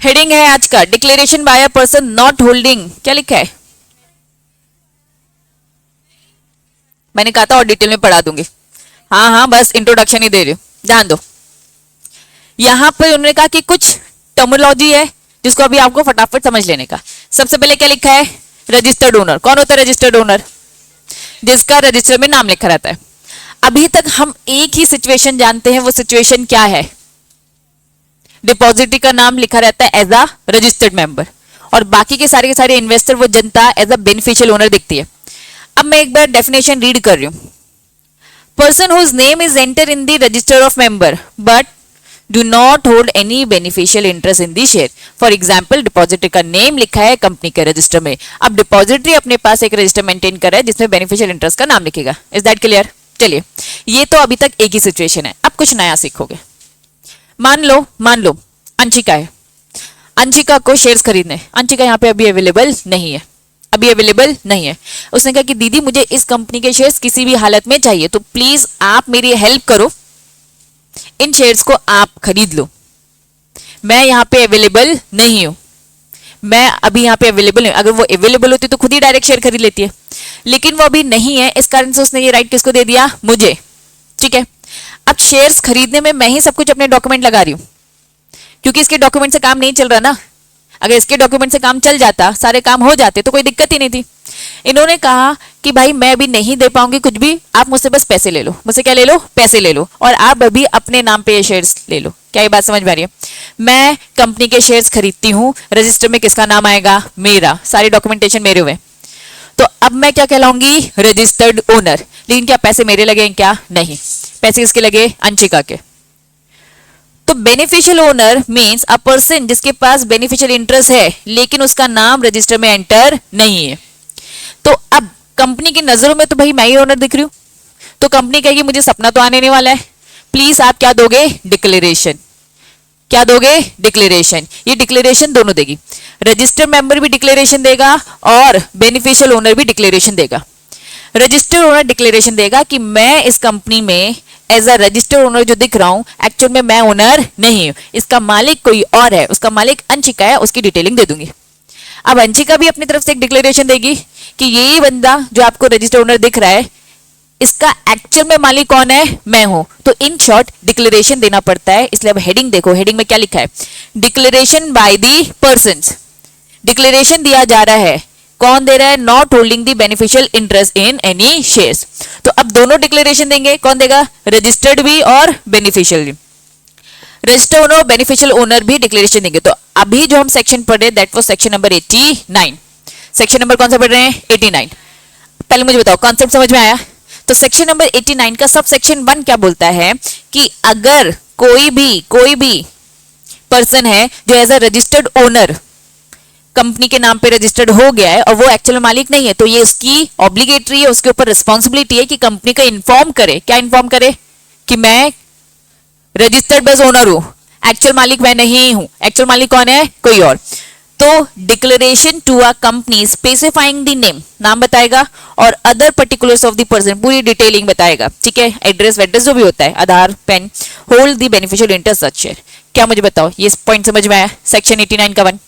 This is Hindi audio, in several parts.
हेडिंग है आज का declaration bye a person not holding, क्या लिखा है? मैंने कहा था और डिटेल में पढ़ा दूंगी। हाँ हाँ, बस इंट्रोडक्शन ही दे रही हूँ, ध्यान दो। यहां पर उन्होंने कहा कि कुछ टर्मिनोलॉजी है जिसको अभी आपको फटाफट समझ लेने का। सबसे पहले क्या लिखा है? Registered owner. कौन होता है रजिस्टर्ड ओनर? जिसका रजिस्टर में नाम लिखा रहता है। अभी तक हम एक ही सिचुएशन जानते हैं, वो सिचुएशन क्या है? डिपॉजिटरी का नाम लिखा रहता है एज अ रजिस्टर्ड मेंबर, और बाकी के सारे इन्वेस्टर, वो जनता एज अ बेनिफिशियल ओनर दिखती है। अब मैं एक बार डेफिनेशन रीड कर रही हूं। Person whose name is enter in the register of member but do not hold any beneficial interest in the share. For example, depository का नेम लिखा है कंपनी के रजिस्टर में। अब डिपॉजिटरी अपने पास एक रजिस्टर मेंटेन कर रहा है जिसमें बेनिफिशियल इंटरेस्ट का नाम लिखेगा। Is that clear? चलिए, ये तो अभी तक एक ही सिचुएशन है। अब कुछ नया सीखोगे। मान लो अंशिका है। अंशिका को शेयर्स खरीदने, अंशिका यहाँ पे अभी अवेलेबल नहीं है। उसने कहा कि दीदी मुझे इस कंपनी के शेयर्स किसी भी हालत में चाहिए, तो प्लीज आप मेरी हेल्प करो, इन शेयर्स को आप खरीद लो। मैं यहाँ पे अवेलेबल नहीं हूं, मैं अभी यहाँ पे अवेलेबल नहीं। अगर वो अवेलेबल होती तो खुद ही डायरेक्ट शेयर खरीद लेती है, लेकिन वो अभी नहीं है, इस कारण से उसने ये राइट किसको दे दिया? मुझे। ठीक है, अब शेयर्स खरीदने में मैं ही सब कुछ अपने डॉक्यूमेंट लगा रही हूं, क्योंकि इसके डॉक्यूमेंट से काम नहीं चल रहा ना। अगर इसके डॉक्यूमेंट से काम चल जाता, सारे काम हो जाते, तो कोई दिक्कत ही नहीं थी। इन्होंने कहा कि भाई मैं अभी नहीं दे पाऊंगी कुछ भी, आप मुझसे बस पैसे ले लो। मुझसे क्या ले लो? पैसे ले लो, और आप अभी अपने नाम पे ये शेयर्स ले लो। क्या ये बात समझ में आ रही है? मैं कंपनी के शेयर्स खरीदती हूं, रजिस्टर में किसका नाम आएगा? मेरा। सारी डॉक्यूमेंटेशन मेरे हुए, तो अब मैं क्या कहलाऊंगी? Registered owner. लेकिन क्या पैसे मेरे लगे? क्या नहीं, पैसे किसके लगे? अंशिका के। तो beneficial owner means a person जिसके पास बेनिफिशियल इंटरेस्ट है लेकिन उसका नाम रजिस्टर में एंटर नहीं है। तो अब कंपनी की नजरों में तो भाई मैं ही ओनर दिख रही हूं, तो कंपनी कहेगी मुझे सपना तो आने नहीं वाला है, प्लीज आप क्या दोगे? डिक्लेरेशन। क्या दोगे? डिक्लेरेशन। ये डिक्लेरेशन दोनों देगी, रजिस्टर मेंबर भी डिक्लेरेशन देगा और बेनिफिशियल ओनर भी डिक्लेरेशन देगा। रजिस्टर ओनर डिक्लेरेशन देगा कि मैं इस कंपनी में एज अ रजिस्टर ओनर जो दिख रहा हूं, एक्चुअल में मैं ओनर नहीं हूं, इसका मालिक कोई और है, उसका मालिक अंशिका है, उसकी डिटेलिंग दे दूंगी। अब अंशिका भी अपनी तरफ से एक डिक्लेरेशन देगी कि यही बंदा जो आपको रजिस्टर ओनर दिख रहा है, इसका एक्चुअल में मालिक कौन है? मैं हूं। तो इन शॉर्ट डिक्लेरेशन देना पड़ता है। इसलिए अब हेडिंग देखो, हेडिंग में क्या लिखा है? Declaration by the persons. Declaration दिया जा रहा है, कौन दे रहा है? Not holding the beneficial interest in any shares. तो अब दोनों डिक्लेरेशन देंगे, कौन देगा? रजिस्टर्ड भी और बेनिफिशियल भी। रजिस्टर्ड ओनर और बेनिफिशियल ओनर भी डिक्लेरेशन देंगे। तो अभी जो हम सेक्शन पढ़ रहे, that was section number 89। Section number कौन सा पढ़ रहे हैं? 89। पहले मुझे बताओ कॉन्सेप्ट समझ में आया? तो सेक्शन नंबर 89 का सब सेक्शन 1 क्या बोलता है कि अगर कोई भी पर्सन है जो as a registered owner company के नाम पे रजिस्टर्ड हो गया है और वो एक्चुअल मालिक नहीं है, तो ये उसकी ऑब्लिगेटरी है, उसके ऊपर रिस्पॉन्सिबिलिटी है कि कंपनी को इन्फॉर्म करे। क्या इन्फॉर्म करे? कि मैं रजिस्टर्ड बस ओनर हूं, एक्चुअल मालिक मैं नहीं हूं। एक्चुअल मालिक कौन है? कोई और। तो declaration to a company specifying the name, नाम बताएगा, और other particulars of the person, पूरी डिटेलिंग बताएगा। ठीक है, एड्रेस वेड्रेस जो भी होता है, Aadhaar, PAN, hold the beneficial interest such share. क्या मुझे बताओ, ये पॉइंट समझ में आया? सेक्शन 89 का 1।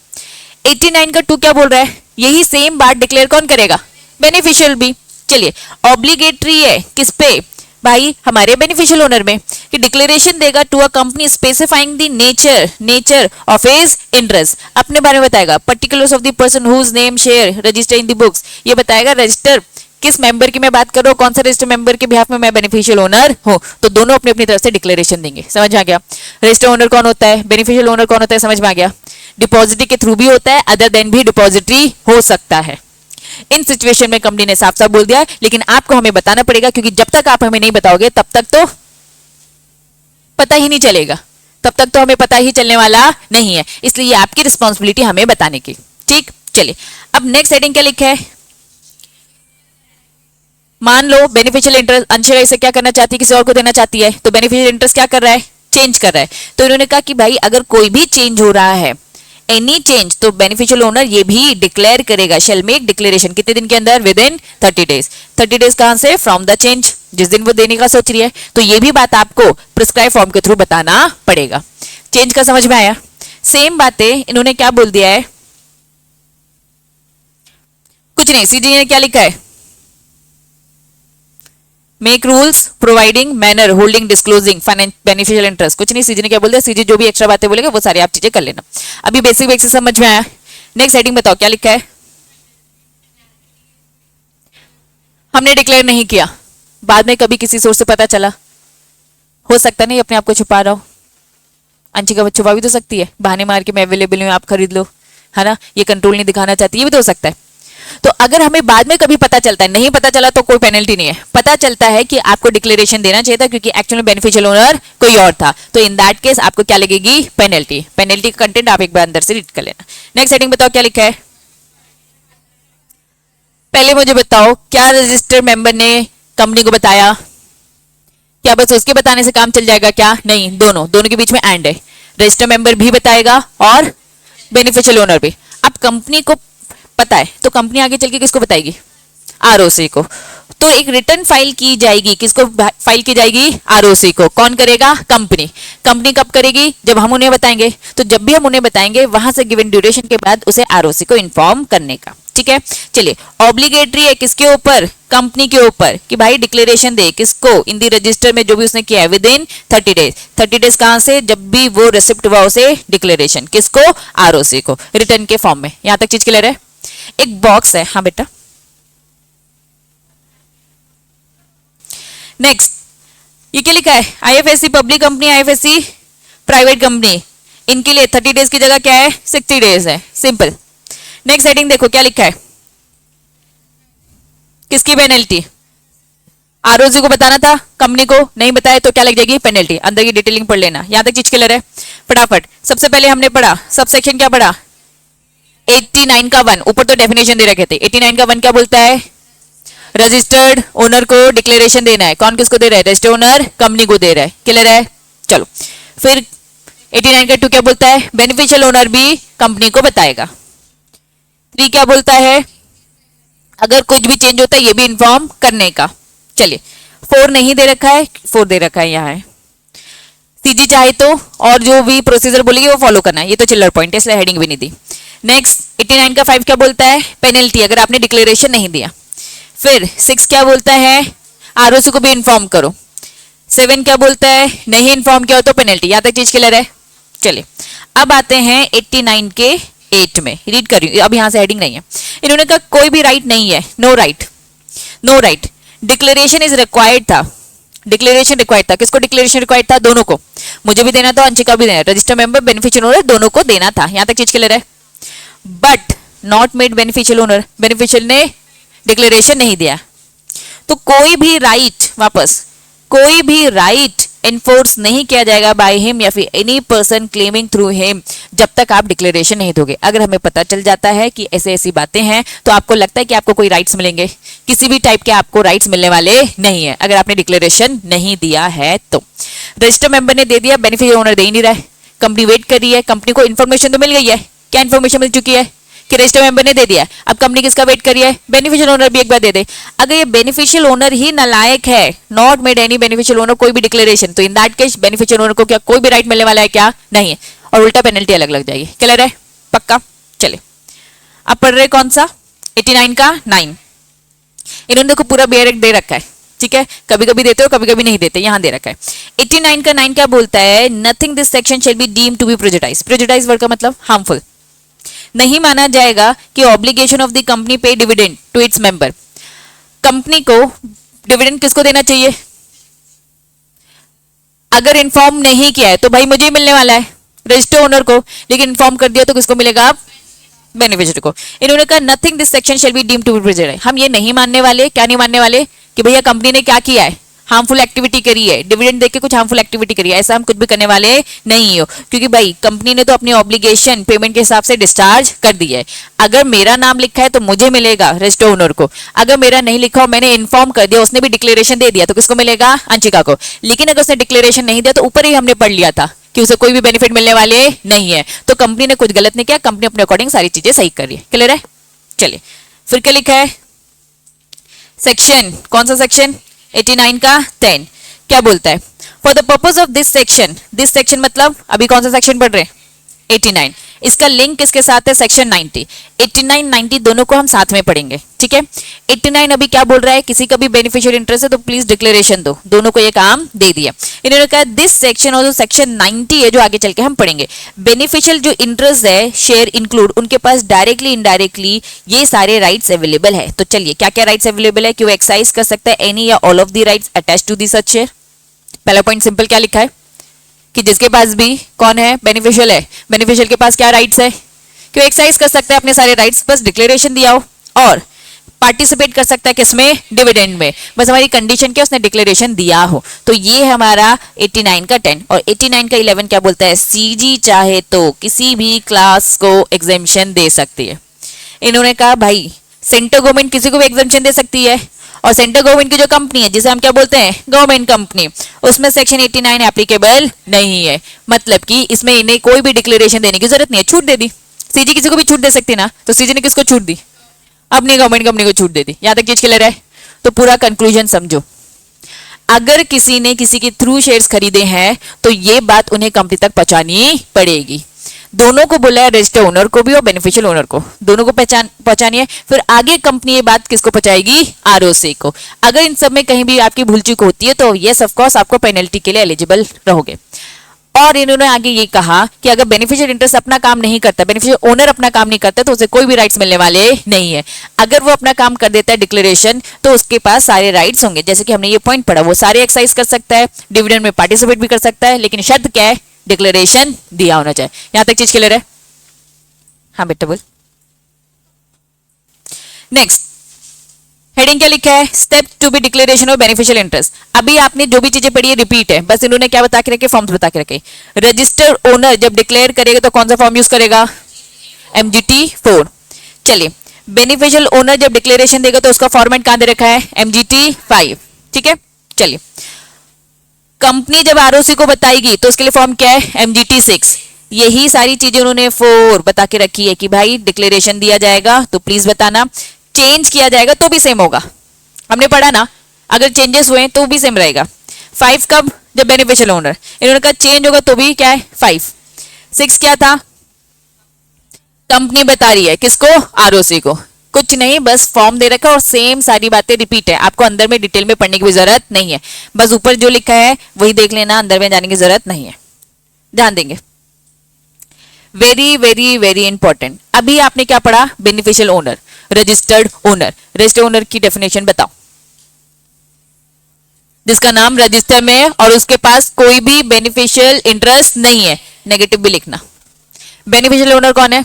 89 का 2 क्या बोल रहा है? यही सेम बात डिक्लेयर कौन करेगा? बेनिफिशियल भी। चलिए, ऑब्लिगेटरी है किस पे? भाई हमारे बेनिफिशियल ओनर में, कि डिक्लेरेशन देगा to a company specifying the nature of his interest, अपने बारे में बताएगा। Particulars of the person whose name share register in the books, ये बताएगा रजिस्टर किस मेंबर की मैं बात कर रहा हूं, कौन सा रजिस्टर मेंबर के बिहाफ में मैं बेनिफिशियल ओनर हूं। तो दोनों अपनी अपनी तरफ से डिक्लेरेशन देंगे। समझ में आ गया? रजिस्टर ओनर कौन होता है, बेनिफिशियल ओनर कौन होता है, समझ में आ गया? डिपॉजिटरी के थ्रू भी होता है, अदर देन भी डिपॉजिटरी हो सकता है। इन सिचुएशन में कंपनी ने साफ साफ बोल दिया है, लेकिन आपको हमें बताना पड़ेगा, क्योंकि जब तक आप हमें नहीं बताओगे तब तक तो पता ही नहीं चलेगा, तब तक तो हमें पता ही चलने वाला नहीं है। इसलिए आपकी रिस्पॉन्सिबिलिटी हमें बताने की। ठीक, चलिए अब नेक्स्ट हेडिंग क्या लिखा है? मान लो बेनिफिशियल इंटरेस्ट अंशिका इसे क्या करना चाहती है, किसी और को देना चाहती है, तो बेनिफिशियल इंटरेस्ट क्या कर रहा है? चेंज कर रहा है। तो इन्होंने कहा कि भाई अगर कोई भी चेंज हो रहा है, एनी चेंज, तो बेनिफिशियल ओनर ये भी डिक्लेयर करेगा, शेल मेक डिक्लेरेशन। कितने दिन के अंदर? With in 30 days. 30 डेज कहां से? फ्रॉम द चेंज, जिस दिन वो देने का सोच रही है। तो ये भी बात आपको प्रिस्क्राइब फॉर्म के थ्रू बताना पड़ेगा। चेंज का समझ में आया? सेम बातें इन्होंने क्या बोल दिया है, कुछ नहीं, सीजी ने क्या लिखा है, make rules providing manner holding disclosing beneficial interest, कुछ नहीं, सीजी ने क्या बोल दिया, सीजी जो भी एक्स्ट्रा बातें बोलेगा वो सारी आप चीजें कर लेना। अभी बेसिक बेसिक समझ में आया। नेक्स्ट हेडिंग बताओ क्या लिखा है, हमने डिक्लेयर नहीं किया, बाद में कभी किसी सोर्स से पता चला, हो सकता नहीं अपने आप को छुपा रहा हो, अंशिका छुपा भी तो सकती है, बहाने मार के मैं अवेलेबल हूं आप खरीद लो, है ना, ये कंट्रोल नहीं दिखाना चाहती, ये भी तो हो सकता है। तो अगर हमें बाद में कभी पता चलता है, नहीं पता चला तो कोई पेनल्टी नहीं है, पता चलता है कि आपको डिक्लेरेशन देना चाहिए था क्योंकि एक्चुअली बेनिफिशियल ओनर कोई और था, तो इन दैट केस आपको क्या लगेगी, पेनल्टी। पेनल्टी का कंटेंट आप एक बार अंदर से रीड कर लेना। नेक्स्ट हेडिंग बताओ क्या लिखा है, पहले मुझे बताओ क्या रजिस्टर्ड मेंबर ने कंपनी को बताया, क्या बस उसके बताने से काम चल जाएगा क्या, नहीं, दोनों दोनों के बीच में एंड है, रजिस्टर्ड मेंबर भी बताएगा और बेनिफिशियल ओनर भी। अब कंपनी को पता है तो कंपनी आगे चल के किसको बताएगी, आरओसी को, तो एक रिटर्न फाइल की जाएगी, किसको फाइल की जाएगी, आरओसी को। कौन करेगा, कंपनी। कंपनी कब करेगी, जब हम उन्हें बताएंगे, तो जब भी हम उन्हें बताएंगे वहां से गिवन ड्यूरेशन के बाद उसे आरओसी को इन्फॉर्म करने का, ठीक है। चलिए, ऑब्लिगेटरी है किसके ऊपर, कंपनी के ऊपर, कि भाई डिक्लेरेशन दे किसको, इन दी रजिस्टर में जो भी उसने किया है विद इन 30 डेज। 30 डेज कहां से, जब भी वो रिसिप्ट हुआ उसे डिक्लेरेशन, किसको, आरओसी को, रिटर्न के फॉर्म में। यहां तक चीज क्लियर है। एक बॉक्स है, हाँ बेटा, नेक्स्ट ये क्या लिखा है, IFSC public company, IFSC private company, इनके लिए 30 डेज की जगह क्या है, 60 डेज है, सिंपल। नेक्स्ट हेडिंग देखो क्या लिखा है, किसकी पेनल्टी, आरओसी को बताना था, कंपनी को नहीं बताया तो क्या लग जाएगी, पेनल्टी। अंदर की डिटेलिंग पढ़ लेना, यहां तक चीज क्लियर है। फटाफट, सबसे पहले हमने पढ़ा, सब सेक्शन क्या पढ़ा, 89 का 1, ऊपर तो डेफिनेशन दे रखे थे, 89 का 1 क्या बोलता है, रजिस्टर्ड ओनर को डिक्लेरेशन देना है, कौन किसको दे रहा है, रजिस्टर्ड ओनर कंपनी को दे रहा है, क्लियर है। चलो फिर 89 का 2 क्या बोलता है, बेनिफिशियल ओनर भी कंपनी को बताएगा। 3 क्या बोलता है, अगर कुछ भी चेंज होता है ये भी इन्फॉर्म करने का। चलिए, 4 नहीं दे रखा है, 4 दे रखा है, यहाँ है, सीजी चाहे तो और जो भी प्रोसीजर बोलेगी वो फॉलो करना है, ये तो चिल्लर पॉइंट है इसलिए हेडिंग भी नहीं दी। नेक्स्ट 89 का 5 क्या बोलता है, पेनल्टी अगर आपने डिक्लेरेशन नहीं दिया। फिर 6 क्या बोलता है, आरओसी को भी इन्फॉर्म करो। 7 क्या बोलता है, नहीं इन्फॉर्म किया हो तो पेनल्टी। यहां तक चीज क्लियर है। चलिए अब आते हैं 89 के 8 में, रीड कर रही हूं, अब यहां से हेडिंग नहीं है। इन्होंने कहा कोई भी राइट नहीं है, no right, no right, declaration is required था, डिक्लेरेशन रिक्वायर्ड था, किसको डिक्लेरेशन रिक्वायर्ड था, दोनों को, मुझे भी देना था, अंशिका भी देना, रजिस्टर मेंबर बेनिफिशियल ओनर दोनों को देना था। यहां तक चीज क्लियर है। But not made beneficial owner, beneficial ने डिक्लेरेशन नहीं दिया, तो कोई भी राइट, वापस कोई भी राइट एनफोर्स नहीं किया जाएगा बाय हिम या फिर any person claiming through him जब तक आप डिक्लेरेशन नहीं दोगे। अगर हमें पता चल जाता है कि ऐसे ऐसी बातें हैं तो आपको लगता है कि आपको कोई राइट्स मिलेंगे, किसी भी टाइप के आपको राइट्स मिलने वाले नहीं है अगर आपने डिक्लेरेशन नहीं दिया है तो। रजिस्टर मेंबर ने दे दिया, बेनिफिशियल ओनर दे ही नहीं रहा है, कंपनी वेट कर रही है, कंपनी को इन्फॉर्मेशन तो मिल गई है, क्या इन्फॉर्मेशन मिल चुकी है कि रजिस्टर मेंबर ने दे दिया, अब कंपनी किसका वेट कर रही है, बेनिफिशियल ओनर भी एक बार दे दे। अगर ये बेनिफिशियल ओनर ही नालायक है, not made any beneficial owner कोई भी डिक्लेरेशन, तो in that case beneficial owner को क्या कोई भी राइट मिलने वाला है क्या, नहीं है, और उल्टा पेनल्टी अलग लग जाएगी। क्लियर है, पक्का। चले अब पढ़ रहे कौन सा, 89 का 9। इन्होंने देखो पूरा बेयर दे रखा है, ठीक है, कभी कभी देते हो कभी कभी नहीं देते, यहां दे रखा है। 89 का 9 क्या बोलता है, nothing this section shall be deemed to be prejudice. Prejudice word का मतलब हार्मफुल, नहीं माना जाएगा कि obligation of the company pay dividend to its member. Company को डिविडेंड किसको देना चाहिए, अगर इन्फॉर्म नहीं किया है तो भाई मुझे ही मिलने वाला है, रजिस्टर ओनर को, लेकिन इन्फॉर्म कर दिया तो किसको मिलेगा, आप बेनिफिशियरी को। इन्होंने कहा nothing this section shall be deemed to be prejudice. हम ये नहीं मानने वाले, क्या नहीं मानने वाले, कि भैया कंपनी ने क्या किया है, हार्मफुल एक्टिविटी करी है, डिविडेंड देके कुछ हार्मफुल एक्टिविटी करी है, ऐसा हम कुछ भी करने वाले नहीं हो, क्योंकि भाई कंपनी ने तो अपनी ऑब्लिगेशन पेमेंट के हिसाब से डिस्चार्ज कर दी है। अगर मेरा नाम लिखा है तो मुझे मिलेगा, रजिस्टर ओनर को। अगर मेरा नहीं लिखा हो, मैंने इन्फॉर्म कर दिया, उसने भी डिक्लेरेशन दे दिया, तो किसको मिलेगा, अंशिका को। लेकिन अगर उसने डिक्लेरेशन नहीं दिया तो ऊपर ही हमने पढ़ लिया था कि उसे कोई भी बेनिफिट मिलने वाले नहीं है, तो कंपनी ने कुछ गलत नहीं किया, कंपनी अपने अकॉर्डिंग सारी चीजें सही कर रही है। क्लियर है। चलिए फिर क्या लिखा है, सेक्शन, कौन सा सेक्शन, 89 का 10 क्या बोलता है, for the purpose of this section, this section मतलब अभी कौन सा सेक्शन पढ़ रहे हैं, 89। इसका लिंक किसके साथ है? सेक्शन 90। 89 90 दोनों को हम साथ में पढ़ेंगे, ठीक है। 89 अभी क्या बोल रहा है? किसी का भी बेनिफिशियल इंटरेस्ट है तो प्लीज डिक्लेरेशन दो। दोनों को ये काम दे दिया इन्होंने। कहा दिस सेक्शन और जो सेक्शन 90 है जो आगे चल के हम पढ़ेंगे, बेनिफिशियल जो इंटरेस्ट है शेयर इंक्लूड, उनके पास डायरेक्टली इनडायरेक्टली ये सारे राइट्स अवेलेबल है। तो चलिए क्या क्या राइट्स अवेलेबल है कि वो एक्सरसाइज कर सकता है एनी या all of the rights attach to the such share. पहला पॉइंट सिंपल क्या लिखा है कि जिसके पास भी कौन है? बेनिफिशियल है। बेनिफिशियल के पास क्या राइट्स है कि वो एक्सरसाइज कर सकता है अपने सारे राइट्स, बस डिक्लेरेशन दिया हो, और पार्टिसिपेट कर सकता है किसमें? डिविडेंड में। बस हमारी कंडीशन क्या? उसने डिक्लेरेशन दिया हो। तो ये हमारा 89 का 10 और 89 का 11 क्या बोलता है? सीजी चाहे तो किसी भी क्लास को एग्जेम्पशन दे सकती है। इन्होंने कहा भाई सेंट्रल गवर्नमेंट किसी को भी एग्जेम्पशन दे सकती है, और सेंट्रल गवर्नमेंट की जो कंपनी है जिसे हम क्या बोलते हैं? गवर्नमेंट कंपनी, उसमें सेक्शन 89 एप्लीकेबल नहीं है। मतलब कि इसमें इन्हें कोई भी डिक्लेरेशन देने की जरूरत नहीं है, छूट दे दी। सीजी किसी को भी छूट दे सकती ना, तो सीजी ने किसको छूट दी? अपनी गवर्नमेंट कंपनी को छूट दे दी। यहां तक चीज क्लियर है? तो पूरा कंक्लूजन समझो। अगर किसी ने किसी के थ्रू शेयर्स खरीदे हैं तो ये बात उन्हें कंपनी तक पहुंचानी पड़ेगी। दोनों को बोला है, रजिस्टर ओनर को भी और बेनिफिशियल ओनर को, दोनों को पहुंचानी है। फिर आगे कंपनी ये बात किसको पहुंचाएगी? आरओसी को। अगर इन सब में कहीं भी आपकी भूल चूक होती है तो यस ऑफ कोर्स आपको पेनल्टी के लिए एलिजिबल रहोगे। और इन्होंने आगे ये कहा कि अगर बेनिफिशियल इंटरेस्ट अपना काम नहीं करता, बेनिफिशियल ओनर अपना काम नहीं करता, तो उसे कोई भी राइट्स मिलने वाले नहीं है। अगर वो अपना काम कर देता है डिक्लेरेशन, तो उसके पास सारे राइट्स होंगे। जैसे कि हमने ये पॉइंट पढ़ा, वो सारे एक्सरसाइज कर सकता है, डिविडेंड में पार्टिसिपेट भी कर सकता है, लेकिन शर्त क्या है? डिक्लेरेशन दिया होना चाहिए। यहां तक चीज क्लियर है? हाँ बेटा बोल। नेक्स्ट हेडिंग क्या लिखा है? Step to be declaration of beneficial interest. अभी आपने जो भी चीजें पढ़ी है रिपीट है, बस इन्होंने क्या बता के रखे? फॉर्म्स बता के रखे। रजिस्टर्ड ओनर जब डिक्लेयर करेगा तो कौन सा फॉर्म यूज करेगा? MGT 4। चलिए बेनिफिशियल ओनर जब डिक्लेरेशन देगा तो उसका फॉर्मेट कहां दे रखा है? MGT 5। ठीक है, चलिए कंपनी जब आरओसी को बताएगी तो उसके लिए फॉर्म क्या है? MGT 6। यही सारी चीजें उन्होंने 4 बता के रखी है कि भाई डिक्लेरेशन दिया जाएगा तो प्लीज बताना, चेंज किया जाएगा तो भी सेम होगा। हमने पढ़ा ना, अगर चेंजेस हुए तो भी सेम रहेगा। 5 कब? जब बेनिफिशियल ओनर, इन्होंने कहा चेंज होगा तो भी क्या है? 5। 6 क्या था? कंपनी बता रही है किसको? आरओसी को। कुछ नहीं, बस फॉर्म दे रखा है और सेम सारी बातें रिपीट है। आपको अंदर में डिटेल में पढ़ने की भी जरूरत नहीं है, बस ऊपर जो लिखा है वही देख लेना, अंदर में जाने की जरूरत नहीं है। ध्यान देंगे, वेरी वेरी वेरी इंपॉर्टेंट। अभी आपने क्या पढ़ा? Beneficial owner, registered owner. Registered owner की डेफिनेशन बताओ। जिसका नाम रजिस्टर में है और उसके पास कोई भी बेनिफिशियल इंटरेस्ट नहीं है, नेगेटिव भी लिखना। बेनिफिशियल ओनर कौन है?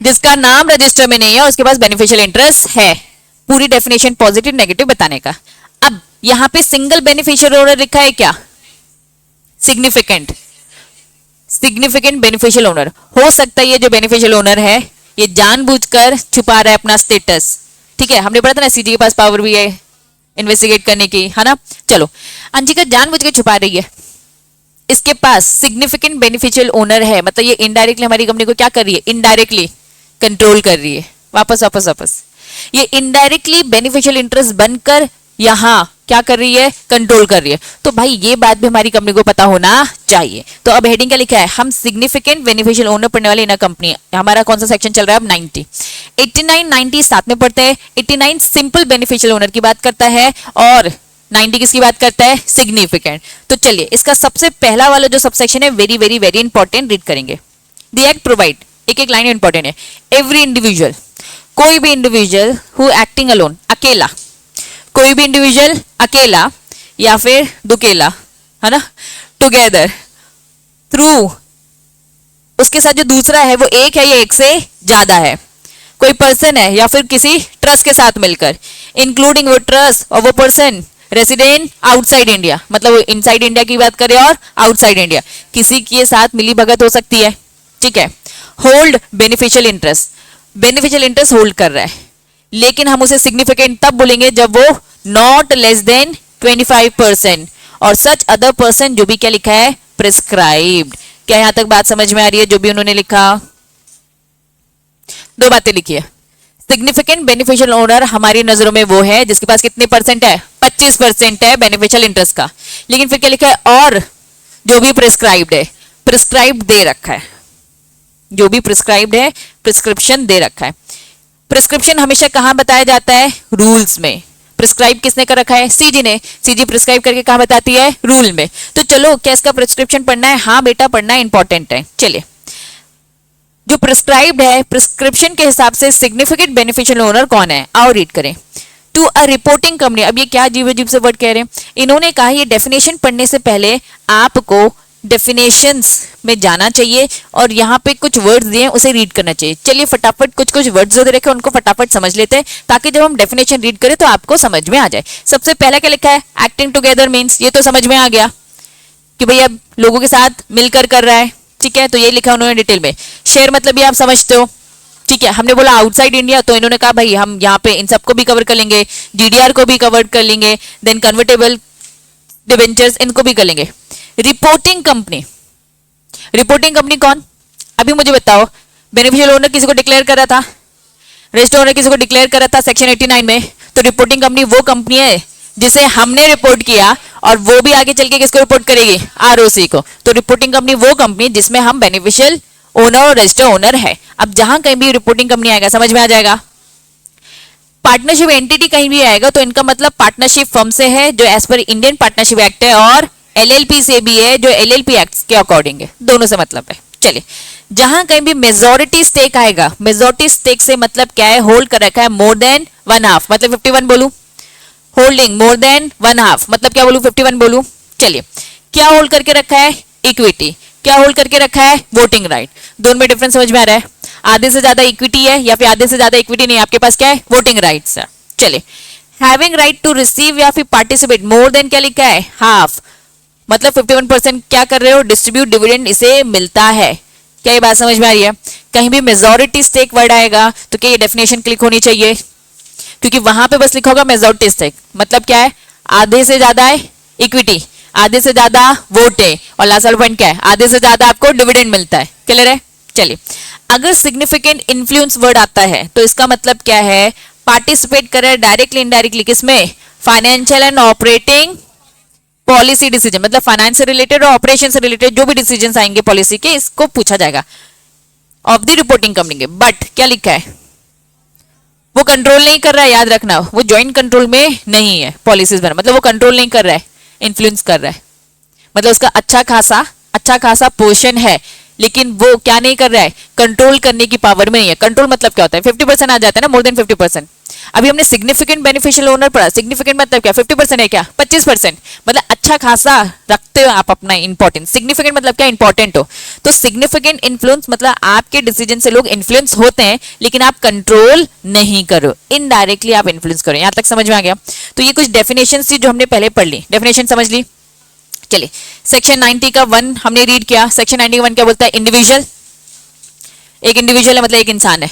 जिसका नाम रजिस्टर में नहीं है और उसके पास बेनिफिशियल इंटरेस्ट है। पूरी डेफिनेशन पॉजिटिव नेगेटिव बताने का। अब यहां पे सिंगल बेनिफिशियल ओनर लिखा है क्या? Significant, significant beneficial owner. हो सकता है ये जो बेनिफिशियल ओनर है ये जानबूझकर छुपा रहा है अपना स्टेटस। ठीक है, हमने पढ़ा था ना सीजी के पास पावर भी है इन्वेस्टिगेट करने की, है ना। चलो अंजिका जानबूझ के छुपा रही है, इसके पास सिग्निफिकेंट बेनिफिशियल ओनर है, मतलब ये इनडायरेक्टली हमारी कंपनी को क्या कर रही है? इनडायरेक्टली कंट्रोल कर रही है। वापस वापस वापस, ये इनडायरेक्टली बेनिफिशियल इंटरेस्ट बनकर यहां क्या कर रही है? कंट्रोल कर रही है। तो भाई ये बात भी हमारी कंपनी को पता होना चाहिए। तो अब हेडिंग क्या लिखा है? हम सिग्निफिकेंट बेनिफिशियल ओनर पढ़ने वाले इन कंपनी। हमारा कौन सा सेक्शन चल रहा है अब? 90। 89 90 साथ में पढ़ते हैं। 89 सिंपल बेनिफिशियल ओनर की बात करता है और 90 किसकी बात करता है? सिग्निफिकेंट। तो चलिए इसका सबसे पहला वाला जो सबसेक्शन है very very very important, read करेंगे। द एक्ट प्रोवाइड, एक एक लाइन इंपॉर्टेंट है। एवरी इंडिविजुअल, कोई भी इंडिविजुअल हु एक्टिंग अलोन, अकेला, कोई भी इंडिविजुअल अकेला या फिर दुकेला, है ना, टुगेदर, थ्रू, उसके साथ जो दूसरा है वो एक है या एक से ज्यादा है, कोई पर्सन है या फिर किसी ट्रस्ट के साथ मिलकर, इंक्लूडिंग वो ट्रस्ट और वो पर्सन रेसिडेंट आउटसाइड इंडिया, मतलब वो इनसाइड इंडिया की बात करें और आउटसाइड इंडिया, किसी के साथ मिली भगत हो सकती है। ठीक है, hold beneficial interest, beneficial interest hold कर रहा है, लेकिन हम उसे सिग्निफिकेंट तब बोलेंगे जब वो नॉट लेस देन 25% और सच अदर पर्सन, जो भी क्या लिखा है? प्रिस्क्राइब्ड। क्या यहां तक बात समझ में आ रही है? जो भी उन्होंने लिखा, दो बातें लिखी है। सिग्निफिकेंट बेनिफिशियल ओनर हमारी नजरों में वो है जिसके पास कितने परसेंट है? 25% है बेनिफिशियल इंटरेस्ट का। लेकिन फिर क्या लिखा है? और जो भी प्रिस्क्राइब्ड है। प्रिस्क्राइब्ड दे रखा है, जो भी प्रिस्क्राइब्ड है प्रिस्क्रिप्शन दे रखा है। प्रिस्क्रिप्शन हमेशा कहाँ बताया जाता है? रूल्स में। प्रिस्क्राइब किसने कर रखा है? सीजी ने। सीजी प्रिस्क्राइब करके कहाँ बताती है? रूल में। तो चलो क्या इसका प्रिस्क्रिप्शन पढ़ना है? हाँ बेटा पढ़ना है, इंपॉर्टेंट है। चलिए, जो प्रिस्क्राइब्ड है प्रिस्क्रिप्शन के हिसाब से सिग्निफिकेंट बेनिफिशियल ओनर कौन है? आओ रीड करें। टू अ रिपोर्टिंग कंपनी, अब ये क्या अजीब अजीब से वर्ड कह रहे हैं इन्होंने कहा, ये डेफिनेशन पढ़ने से पहले आपको डेफिनेशंस में जाना चाहिए और यहाँ पे कुछ वर्ड्स दिए हैं उसे रीड करना चाहिए। चलिए फटाफट कुछ कुछ वर्ड्स जो दे रखे हैं उनको फटाफट समझ लेते हैं ताकि जब हम डेफिनेशन रीड करें तो आपको समझ में आ जाए। सबसे पहला क्या लिखा है? एक्टिंग टुगेदर मीन्स, ये तो समझ में आ गया कि भैया लोगों के साथ मिलकर कर रहा है, ठीक है, तो ये लिखा उन्होंने डिटेल में। शेयर मतलब ये आप समझते हो, ठीक है। हमने बोला आउटसाइड इंडिया, तो इन्होंने कहा भाई हम यहाँ पे इन सबको भी कवर कर लेंगे, डीडीआर को भी कवर कर लेंगे, देन कन्वर्टेबल डिबेंचर्स इनको भी कर लेंगे। रिपोर्टिंग कंपनी, रिपोर्टिंग कंपनी कौन? अभी मुझे बताओ। बेनिफिशियल ओनर किसी को डिक्लेयर कर रहा था, रजिस्टर्ड ओनर किसी को डिक्लेयर कर रहा था सेक्शन 89 में, तो रिपोर्टिंग कंपनी वो कंपनी है जिसे हमने रिपोर्ट किया और वो भी आगे चल के किसको रिपोर्ट करेगी? आरओसी को। तो रिपोर्टिंग कंपनी वो कंपनी जिसमें हम बेनिफिशियल ओनर और रजिस्टर्ड ओनर है। अब जहां कहीं भी रिपोर्टिंग कंपनी आएगा समझ में आ जाएगा। पार्टनरशिप एंटिटी कहीं भी आएगा तो इनका मतलब पार्टनरशिप फर्म से है जो as per Indian partnership act है, और एलएलपी से भी है जो एलएलपी एक्ट के अकॉर्डिंग है, दोनों से मतलब है। चलिए, जहां कहीं भी मेजॉरिटी स्टेक आएगा, मेजॉरिटी स्टेक से मतलब क्या है? होल्ड कर रखा है मोर देन वन हाफ, मतलब 51 बोलू। Holding more than one half मतलब क्या बोलू? 51 बोलू। चलिए, क्या होल्ड करके रखा है? इक्विटी। क्या होल्ड करके रखा है? Voting right. दोनों में डिफरेंस समझ में आ रहा है? आधे से ज्यादा इक्विटी है या फिर आधे से ज्यादा इक्विटी नहीं, आपके पास क्या है? वोटिंग राइट्स है। चलिए, हैविंग राइट टू रिसीव या फिर पार्टिसिपेट मोर देन क्या लिखा है? हाफ, मतलब 51% क्या कर रहे हो? डिस्ट्रीब्यूट डिविडेंड इसे मिलता है। क्या ये बात समझ में आ रही है? कहीं भी मेजॉरिटी स्टेक वर्ड आएगा तो क्या ये डेफिनेशन क्लिक होनी चाहिए, क्योंकि वहां पे बस लिखा होगा मेजॉरिटी स्टेक, मतलब क्या है? आधे से ज्यादा है इक्विटी, आधे से ज्यादा वोट है, और लास्ट वाला पॉइंट क्या है? आधे से ज्यादा आपको डिविडेंड मिलता है। क्लियर है? चलिए, अगर सिग्निफिकेंट इन्फ्लुएंस वर्ड आता है तो इसका मतलब क्या है? पार्टिसिपेट करे डायरेक्टली इनडायरेक्टली किसमें? Financial and operating policy decision, मतलब फाइनेंस से रिलेटेड और ऑपरेशन से रिलेटेड जो भी डिसीजन आएंगे पॉलिसी के, इसको पूछा जाएगा ऑफ द रिपोर्टिंग कंपनी के। बट क्या लिखा है? वो कंट्रोल नहीं कर रहा है, याद रखना, वो ज्वाइंट कंट्रोल में नहीं है पॉलिसीज बना, मतलब वो कंट्रोल नहीं कर रहा है, इन्फ्लुएंस कर रहा है, मतलब उसका अच्छा खासा पोर्शन है, लेकिन वो क्या नहीं कर रहा है? कंट्रोल करने की पावर में नहीं है। कंट्रोल मतलब क्या होता है? 50% आ जाता है ना, मोर देन 50%। अभी हमने सिग्निफिकेंट बेनिफिशियल ओनर पढ़ा, सिग्निफिकेंट मतलब क्या? 50% है क्या? 25%, मतलब अच्छा खासा रखते हो आप अपना इंपॉर्टेंस। सिग्निफिकेंट मतलब क्या? इंपॉर्टेंट हो। तो सिग्निफिकेंट इन्फ्लुएंस मतलब आपके डिसीजन से लोग इन्फ्लुएंस होते हैं लेकिन आप कंट्रोल नहीं करो, इनडायरेक्टली आप इन्फ्लुएंस करो। यहां तक समझ में आ गया? तो ये कुछ डेफिनेशन थी जो हमने पहले पढ़ ली, डेफिनेशन समझ ली। चलिए, सेक्शन 90 का 1 हमने रीड किया। सेक्शन 90 का 1 क्या बोलता है? इंडिविजुअल। एक इंडिविजुअल है मतलब एक इंसान है,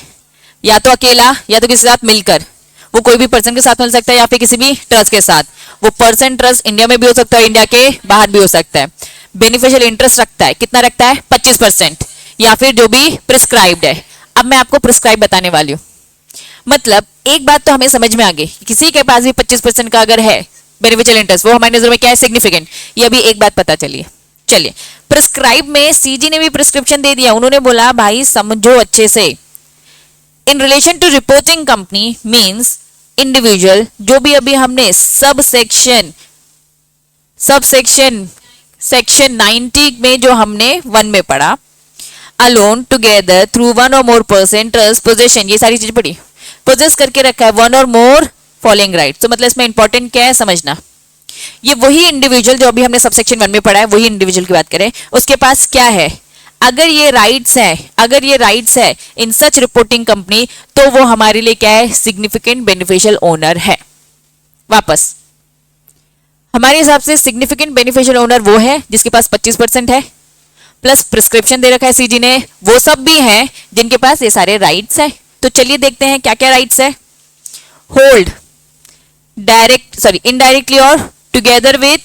या तो अकेला या तो किसी के साथ मिलकर। वो कोई भी पर्सन के साथ मिल सकता है या फिर किसी भी ट्रस्ट के साथ। वो पर्सन ट्रस्ट इंडिया में भी हो सकता है, इंडिया के बाहर भी हो सकता है। बेनिफिशियल इंटरेस्ट रखता है, कितना रखता है? 25%, या फिर जो भी प्रिस्क्राइब्ड है। अब मैं आपको प्रिस्क्राइब बताने वाली हूँ। मतलब एक बात तो हमें समझ में आ गई, किसी के पास भी 25% का अगर है बेनिफिशियल इंटरेस्ट, वो हमारे नजर में क्या है? सिग्निफिकेंट। ये अभी एक बात पता चली है। चलिए, प्रिस्क्राइब में सीजी ने भी प्रिस्क्रिप्शन दे दिया। उन्होंने बोला भाई समझो अच्छे से, in relation to reporting company means individual, जो भी अभी हमने सब सेक्शन सेक्शन 90 में जो हमने 1 में पढ़ा, अलोन टुगेदर थ्रू वन और मोर पर्सन ट्रस्ट पोजेशन, ये सारी चीज पढ़ी, पोजेस करके रखा है वन और मोर फॉलोइंग राइट। तो मतलब इसमें इंपॉर्टेंट क्या है समझना, ये वही इंडिविजुअल जो अभी हमने सबसेक्शन 1 में पढ़ा है, वही इंडिविजुअल की बात करें, उसके पास क्या है? अगर ये राइट्स है इन सच रिपोर्टिंग कंपनी, तो वो हमारे लिए क्या है? सिग्निफिकेंट बेनिफिशियल ओनर है। वापस हमारे हिसाब से सिग्निफिकेंट बेनिफिशियल ओनर वो है जिसके पास 25% है, प्लस प्रिस्क्रिप्शन दे रखा है सीजी ने, वो सब भी हैं जिनके पास ये सारे राइट्स है। तो चलिए देखते हैं क्या क्या राइट्स है। होल्ड इनडायरेक्टली और together with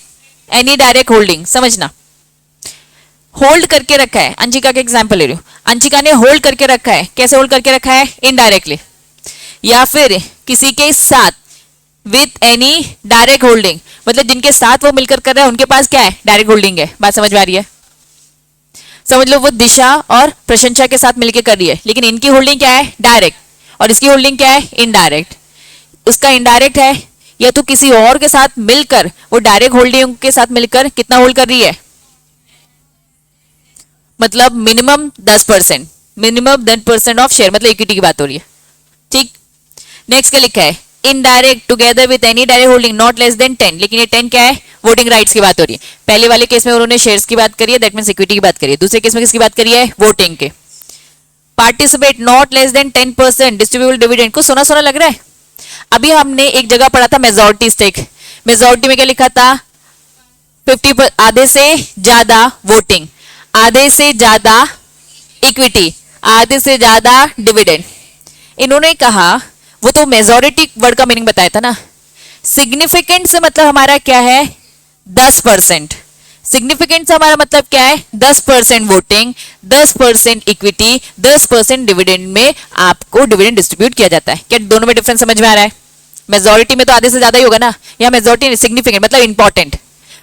any direct holding, समझना। होल्ड करके रखा है, अंशिका का एग्जांपल ले रही हूं, अंशिका ने होल्ड करके रखा है। कैसे होल्ड करके रखा है? इनडायरेक्टली, या फिर किसी के साथ विथ एनी डायरेक्ट होल्डिंग, मतलब जिनके साथ वो मिलकर कर रहा है उनके पास क्या है? डायरेक्ट होल्डिंग है। बात समझ में आ रही है? समझ लो वो दिशा और प्रशंसा के साथ मिलकर कर रही है, लेकिन इनकी होल्डिंग क्या है, डायरेक्ट, और इसकी होल्डिंग क्या है, इनडायरेक्ट। उसका इनडायरेक्ट है, या तो किसी और के साथ मिलकर, वो डायरेक्ट होल्डिंग के साथ मिलकर कितना होल्ड कर रही है, मतलब मिनिमम 10%, मिनिमम 10% ऑफ शेयर, मतलब इक्विटी की बात हो रही है। ठीक, नेक्स्ट क्या लिखा है, indirect together with any direct holding not less than 10, लेकिन ये 10 क्या है, वोटिंग राइट्स की बात हो रही है। पहले वाले केस में उन्होंने शेयर्स की बात करी है, दैट मींस इक्विटी की बात करी है। दूसरे केस में किसकी बात करी है, वोटिंग के। Participate not less than 10% distributable dividend, को सुना सुना लग रहा है। अभी हमने एक जगह पढ़ा था मेजॉरिटी स्टेक, मेजॉरिटी में क्या लिखा था, 50, आधे से ज्यादा वोटिंग, आधे से ज्यादा इक्विटी, आधे से ज्यादा डिविडेंड। इन्होंने कहा, वो तो मेजॉरिटी वर्ड का मीनिंग बताया था ना, सिग्निफिकेंट से मतलब हमारा क्या है, 10%। सिग्निफिकेंट से हमारा मतलब क्या है, 10% वोटिंग, 10% इक्विटी, 10% डिविडेंड में आपको डिविडेंड डिस्ट्रीब्यूट किया जाता है। क्या दोनों में डिफरेंस समझ में आ रहा है? मेजॉरिटी में तो आधे से ज्यादा ही होगा ना, या मेजॉरिटी सिग्निफिकेंट मतलब इंपॉर्टेंट,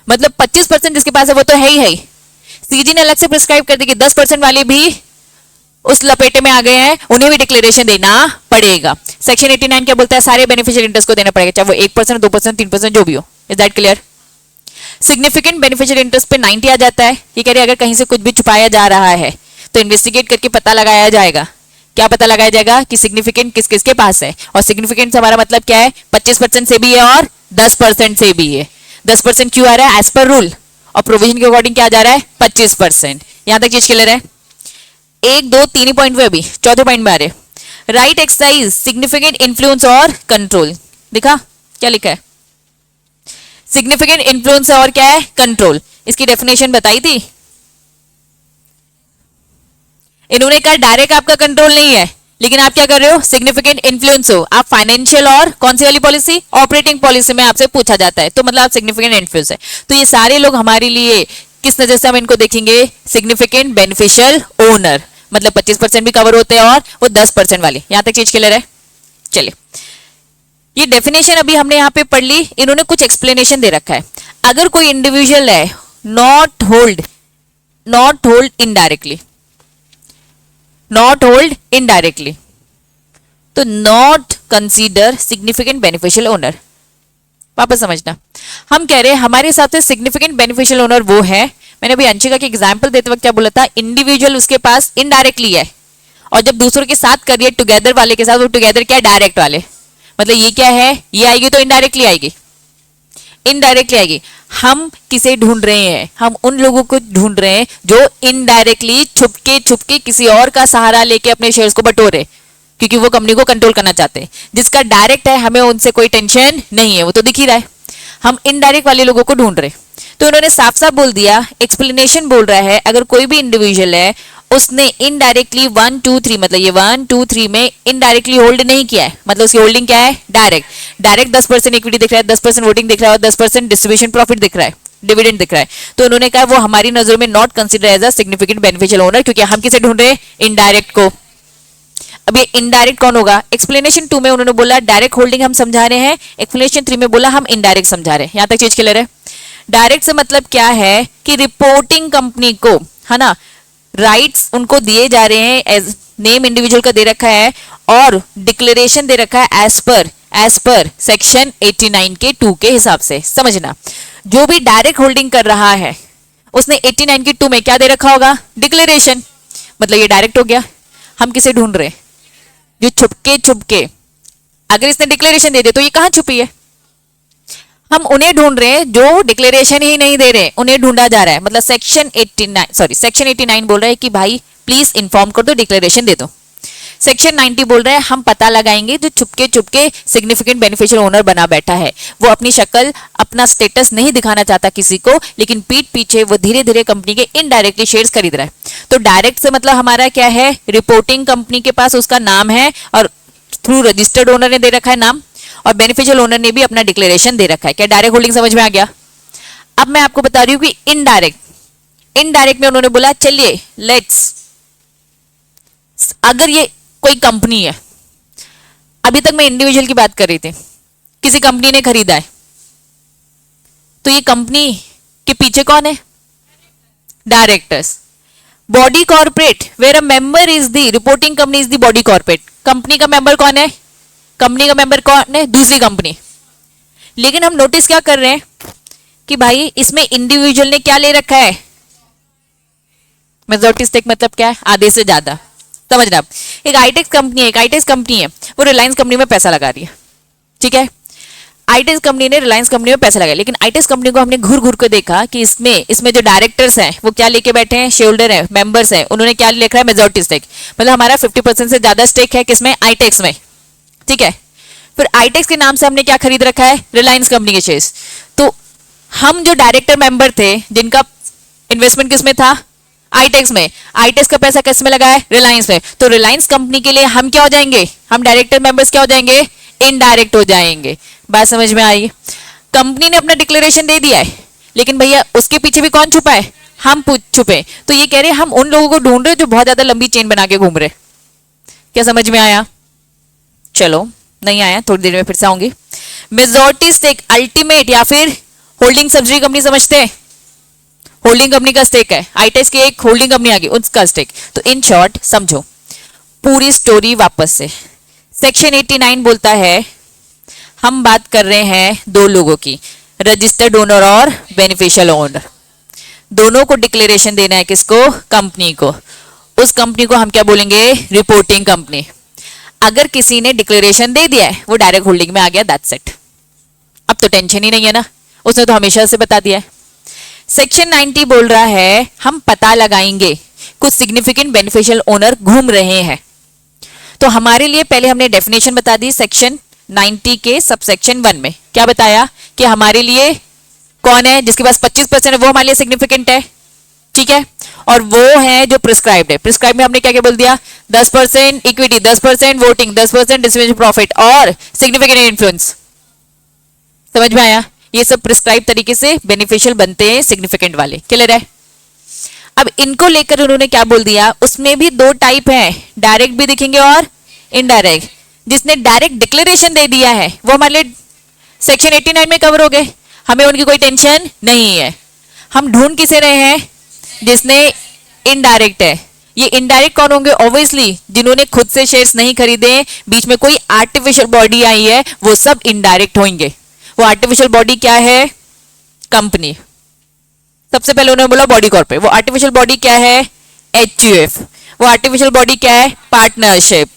मतलब 25% जिसके पास है वो तो है ही है। सीजी ने अलग से प्रिस्क्राइब कर दी कि 10% वाले भी उस लपेटे में आ गए हैं, उन्हें भी डिक्लेरेशन देना पड़ेगा। सेक्शन 89 क्या बोलता है, सारे बेनिफिशियल इंटरेस्ट को देना पड़ेगा, चाहे वो 1%, 2%, 3% जो भी हो। Is that clear? Significant beneficial interest पे 90 आ जाता है। ये कह रहे अगर कहीं से कुछ भी छुपाया जा रहा है तो इन्वेस्टिगेट करके पता लगाया जाएगा। क्या पता लगाया जाएगा कि सिग्निफिकेंट किस किस के पास है, और सिग्निफिकेंट से हमारा मतलब क्या है, 25% से भी है और 10% से भी है। 10% क्यों आ रहा है, एज पर रूल, और प्रोविजन के अकॉर्डिंग क्या जा रहा है, 25%। यहां तक चीज क्लियर है? 1, 2, 3 पॉइंट पे, अभी चौथे पॉइंट में आ रहे, राइट एक्सरसाइज सिग्निफिकेंट इन्फ्लुएंस और कंट्रोल। दिखा क्या लिखा है, सिग्निफिकेंट इन्फ्लुएंस और क्या है, कंट्रोल। इसकी डेफिनेशन बताई थी। इन्होंने कहा डायरेक्ट आपका कंट्रोल नहीं है, लेकिन आप क्या कर रहे हो, सिग्निफिकेंट इन्फ्लुएंस हो। आप फाइनेंशियल और कौन सी वाली पॉलिसी, ऑपरेटिंग पॉलिसी में आपसे पूछा जाता है, तो मतलब आप सिग्निफिकेंट इन्फ्लुएंस है। तो ये सारे लोग हमारे लिए किस नजर से हम इनको देखेंगे, सिग्निफिकेंट बेनिफिशियल ओनर, मतलब 25% भी कवर होते हैं और वो 10% वाले। यहां तक चीज क्लियर है? चलिए, ये डेफिनेशन अभी हमने यहां पे पढ़ ली। इन्होंने कुछ एक्सप्लेनेशन दे रखा है। अगर कोई इंडिविजुअल है not hold indirectly, not hold indirectly, तो not consider significant beneficial owner. वापस समझना, हम कह रहे हैं हमारे हिसाब से सिग्निफिकेंट बेनिफिशियल ओनर वो है, मैंने अभी अंशिका के एग्जांपल देते वक्त क्या बोला था, इंडिविजुअल उसके पास इनडायरेक्टली है, और जब दूसरों के साथ करिए टुगेदर वाले के साथ, वो टुगेदर क्या है, डायरेक्ट वाले। मतलब ये क्या है, ये आएगी तो इनडायरेक्टली आएगी, इनडायरेक्टली आएगी। हम किसे ढूंढ रहे हैं, हम उन लोगों को ढूंढ रहे हैं जो इनडायरेक्टली छुपके किसी और का सहारा लेके अपने शेयर्स को बटोरे, क्योंकि वो कंपनी को कंट्रोल करना चाहते हैं। जिसका डायरेक्ट है हमें उनसे कोई टेंशन नहीं है, वो तो दिख ही रहा है। हम इनडायरेक्ट वाले लोगों को ढूंढ रहे, तो उन्होंने साफ साफ बोल दिया, एक्सप्लेनेशन बोल रहा है, अगर कोई भी इंडिविजुअल है उसने इनडायरेक्टली 1, 2, 3, मतलब ये 1, 2, 3 में इनडायरेक्टली होल्ड नहीं किया है, मतलब उसकी होल्डिंग क्या है, डायरेक्ट 10% इक्विटी दिख रहा है, 10% वोटिंग दिख रहा है और 10% डिस्ट्रीब्यूशन प्रॉफिट दिख रहा है, डिविडेंड दिख रहा है। तो उन्होंने कहा वो हमारी नजर में not consider as a significant beneficial owner, क्योंकि हम किसे ढूंढ रहे हैं, इनडायरेक्ट को। अब ये इनडायरेक्ट कौन होगा, एक्सप्लेनेशन 2 में उन्होंने बोला डायरेक्ट होल्डिंग हम समझा रहे हैं, एक्सप्लेनेशन 3 में बोला हम इनडायरेक्ट समझा रहे हैं। यहां तक चीज क्लियर है? डायरेक्ट से मतलब क्या है कि रिपोर्टिंग कंपनी को, है ना, राइट्स उनको दिए जा रहे हैं, एज नेम इंडिविजुअल का दे रखा है और डिक्लेरेशन दे रखा है एज पर सेक्शन 89 के 2 के हिसाब से। समझना, जो भी डायरेक्ट होल्डिंग कर रहा है उसने 89 के 2 में क्या दे रखा होगा, डिक्लेरेशन, मतलब ये डायरेक्ट हो गया। हम किसे ढूंढ रहे हैं, जो छुपके, अगर इसने डिक्लेरेशन दे दे तो ये कहां छुपी है, हम उन्हें ढूंढ रहे हैं जो डिक्लेरेशन ही नहीं दे रहे, उन्हें ढूंढा जा रहा है। मतलब सेक्शन 89 बोल रहा है कि भाई प्लीज इन्फॉर्म कर दो, डिक्लेरेशन दे दो। सेक्शन 90 बोल रहा है हम पता लगाएंगे जो छुपके सिग्निफिकेंट बेनिफिशियल ओनर बना बैठा है, वो अपनी शक्ल, अपना स्टेटस नहीं दिखाना चाहता किसी को, लेकिन पीठ पीछे वो धीरे धीरे कंपनी के इनडायरेक्टली शेयर्स खरीद रहा है। तो डायरेक्ट से मतलब हमारा क्या है, रिपोर्टिंग कंपनी के पास उसका नाम है और थ्रू रजिस्टर्ड ओनर ने दे रखा है नाम, और बेनिफिशियल ओनर ने भी अपना डिक्लेरेशन दे रखा है। क्या डायरेक्ट होल्डिंग समझ में आ गया? अब मैं आपको बता रही हूं कि इनडायरेक्ट में उन्होंने बोला चलिए लेट्स, अगर ये कोई कंपनी है, अभी तक मैं इंडिविजुअल की बात कर रही थी, किसी कंपनी ने खरीदा है, तो ये कंपनी के पीछे कौन है, directors. Body corporate where a member is the reporting company is the body corporate. Company का मेंबर कौन है? कंपनी का मेंबर कौन है? दूसरी कंपनी. लेकिन हम नोटिस क्या कर रहे हैं कि भाई इसमें इंडिविजुअल ने क्या ले रखा है? मेजॉरिटी स्टेक मतलब क्या है? आधे से ज्यादा. समझना आप. एक आईटेक्स कंपनी है, वो रिलायंस कंपनी में पैसा लगा रही है. ठीक है, आईटेक्स कंपनी ने रिलायंस कंपनी में पैसा लगाया, लेकिन आईटेक्स कंपनी को हमने घूर घूर कर देखा कि इसमें जो डायरेक्टर्स हैं वो क्या लेके बैठे हैं? शेयर होल्डर है, मेंबर्स हैं, उन्होंने क्या लिखा है? Majority stake. मतलब हमारा 50% से ज्यादा स्टेक है किसमें? आईटेक्स में. ठीक है, फिर आईटेक्स के नाम से हमने क्या खरीद रखा है? रिलायंस कंपनी के शेयर्स. तो हम जो डायरेक्टर मेंबर थे जिनका इन्वेस्टमेंट किसमें था? आईटेक्स में. आईटेक्स का पैसा किस में लगा है? रिलायंस में. तो रिलायंस कंपनी के लिए हम क्या हो जाएंगे? हम डायरेक्टर मेंबर्स क्या हो जाएंगे? इनडायरेक्ट हो जाएंगे. बात समझ में आई? कंपनी ने अपना डिक्लेरेशन दे दिया है, लेकिन भैया उसके पीछे भी कौन छुपा है? हम छुपे. तो ये कह रहे हैं हम उन लोगों को ढूंढ रहे जो बहुत ज्यादा लंबी चेन बना के घूम रहे. क्या समझ में आया? चलो, नहीं आया थोड़ी देर में फिर से आऊंगी. मेजॉरिटी स्टेक अल्टीमेट या फिर होल्डिंग सब्सिडरी कंपनी समझते हैं? होल्डिंग कंपनी का स्टेक है. आईटेक्स की एक होल्डिंग कंपनी आ गई, उसका स्टेक. तो इन शॉर्ट समझो पूरी स्टोरी वापस से. सेक्शन 89 बोलता है हम बात कर रहे हैं दो लोगों की, रजिस्टर्ड ओनर और बेनिफिशियल ओनर. दोनों को डिक्लेरेशन देना है. किसको? कंपनी को. उस कंपनी को हम क्या बोलेंगे? Reporting company. अगर किसी ने डिक्लेरेशन दे दिया है, वो डायरेक्ट होल्डिंग में आ गया, दैट्स इट. अब तो टेंशन ही नहीं है ना, उसने तो हमेशा से बता दिया है. सेक्शन 90 बोल रहा है हम पता लगाएंगे कुछ सिग्निफिकेंट बेनिफिशियल ओनर घूम रहे हैं. तो हमारे लिए पहले हमने डेफिनेशन बता दी सेक्शन 90 के सबसेक्शन 1 में. क्या बताया? कि हमारे लिए कौन है? जिसके पास 25% है वो हमारे लिए सिग्निफिकेंट है. ठीक है, और वो है जो प्रिस्क्राइब्ड है. प्रिस्क्राइब में हमने क्या क्या बोल दिया? 10% इक्विटी, 10% वोटिंग, 10% डिस्ट्रीब्यूशन प्रॉफिट और सिग्निफिकेंट इन्फ्लुएंस. समझ में आया? ये सब प्रिस्क्राइब तरीके से बेनिफिशियल बनते हैं सिग्निफिकेंट वाले. क्लियर है? अब इनको लेकर उन्होंने क्या बोल दिया? उसमें भी दो टाइप है, डायरेक्ट भी दिखेंगे और इनडायरेक्ट. जिसने डायरेक्ट डिक्लेरेशन दे दिया है वो हमारे लिए सेक्शन 89 में कवर हो गए, हमें उनकी कोई टेंशन नहीं है. हम ढूंढ किसे रहे हैं? जिसने इनडायरेक्ट है. ये इनडायरेक्ट कौन होंगे? ऑब्वियसली जिन्होंने खुद से शेयर्स नहीं खरीदे, बीच में कोई आर्टिफिशियल बॉडी आई है, वो सब इनडायरेक्ट होंगे. वो आर्टिफिशियल बॉडी क्या है? कंपनी. सबसे पहले उन्होंने बोला बॉडी कॉर्पोरेट. वो आर्टिफिशियल बॉडी क्या है? एचयूएफ. वो आर्टिफिशियल बॉडी क्या है? पार्टनरशिप.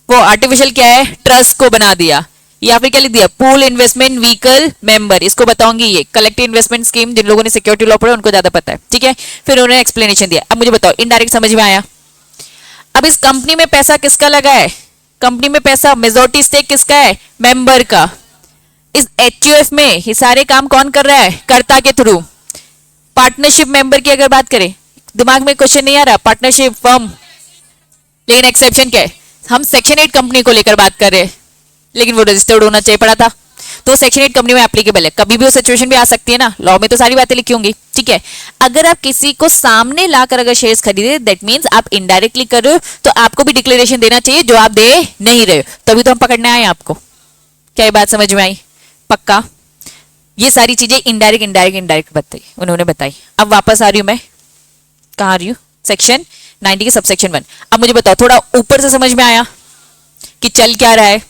वो आर्टिफिशियल क्या है? ट्रस्ट को बना दिया. या फिर क्या लिख दिया? Pool investment vehicle member. इसको बताऊंगी, ये कलेक्टिव इन्वेस्टमेंट स्कीम. जिन लोगों ने सिक्योरिटी लॉ पढ़ा उनको ज्यादा पता है. ठीक है, फिर उन्होंने एक्सप्लेनेशन दिया. अब मुझे बताओ, इनडायरेक्ट समझ में आया? अब इस कंपनी में पैसा किसका लगा है? कंपनी में पैसा मेजॉरिटी स्टेक किसका है? मेंबर का. इस एचयूएफ में ये सारे काम कौन कर रहा है? कर्ता के थ्रू. पार्टनरशिप मेंबर की अगर बात करें, दिमाग में क्वेश्चन नहीं आ रहा? Partnership firm. लेकिन एक्सेप्शन क्या है? हम सेक्शन 8 कंपनी को लेकर बात कर रहे हैं, लेकिन वो रजिस्टर्ड होना चाहिए पड़ा था, तो सेक्शन 8 कंपनी में एप्लीकेबल है. कभी भी वो सिचुएशन भी आ सकती है ना, लॉ में तो सारी बातें लिखी होंगी. ठीक है, अगर आप किसी को सामने लाकर अगर शेयर्स खरीदे, दैट मींस आप इनडायरेक्टली कर रहे हो, तो आपको भी डिक्लेरेशन देना चाहिए जो आप दे नहीं रहे हो. तभी तो हम पकड़ने आए आपको. क्या ये बात समझ में आई? पक्का? ये सारी चीजें इनडायरेक्ट बताई उन्होंने बताई. अब वापस आ रही हूं मैं. कहां आ रही हूं? सेक्शन 90 के सबसेक्शन 1. अब मुझे बताओ, थोड़ा ऊपर से समझ में आया कि चल क्या रहा है?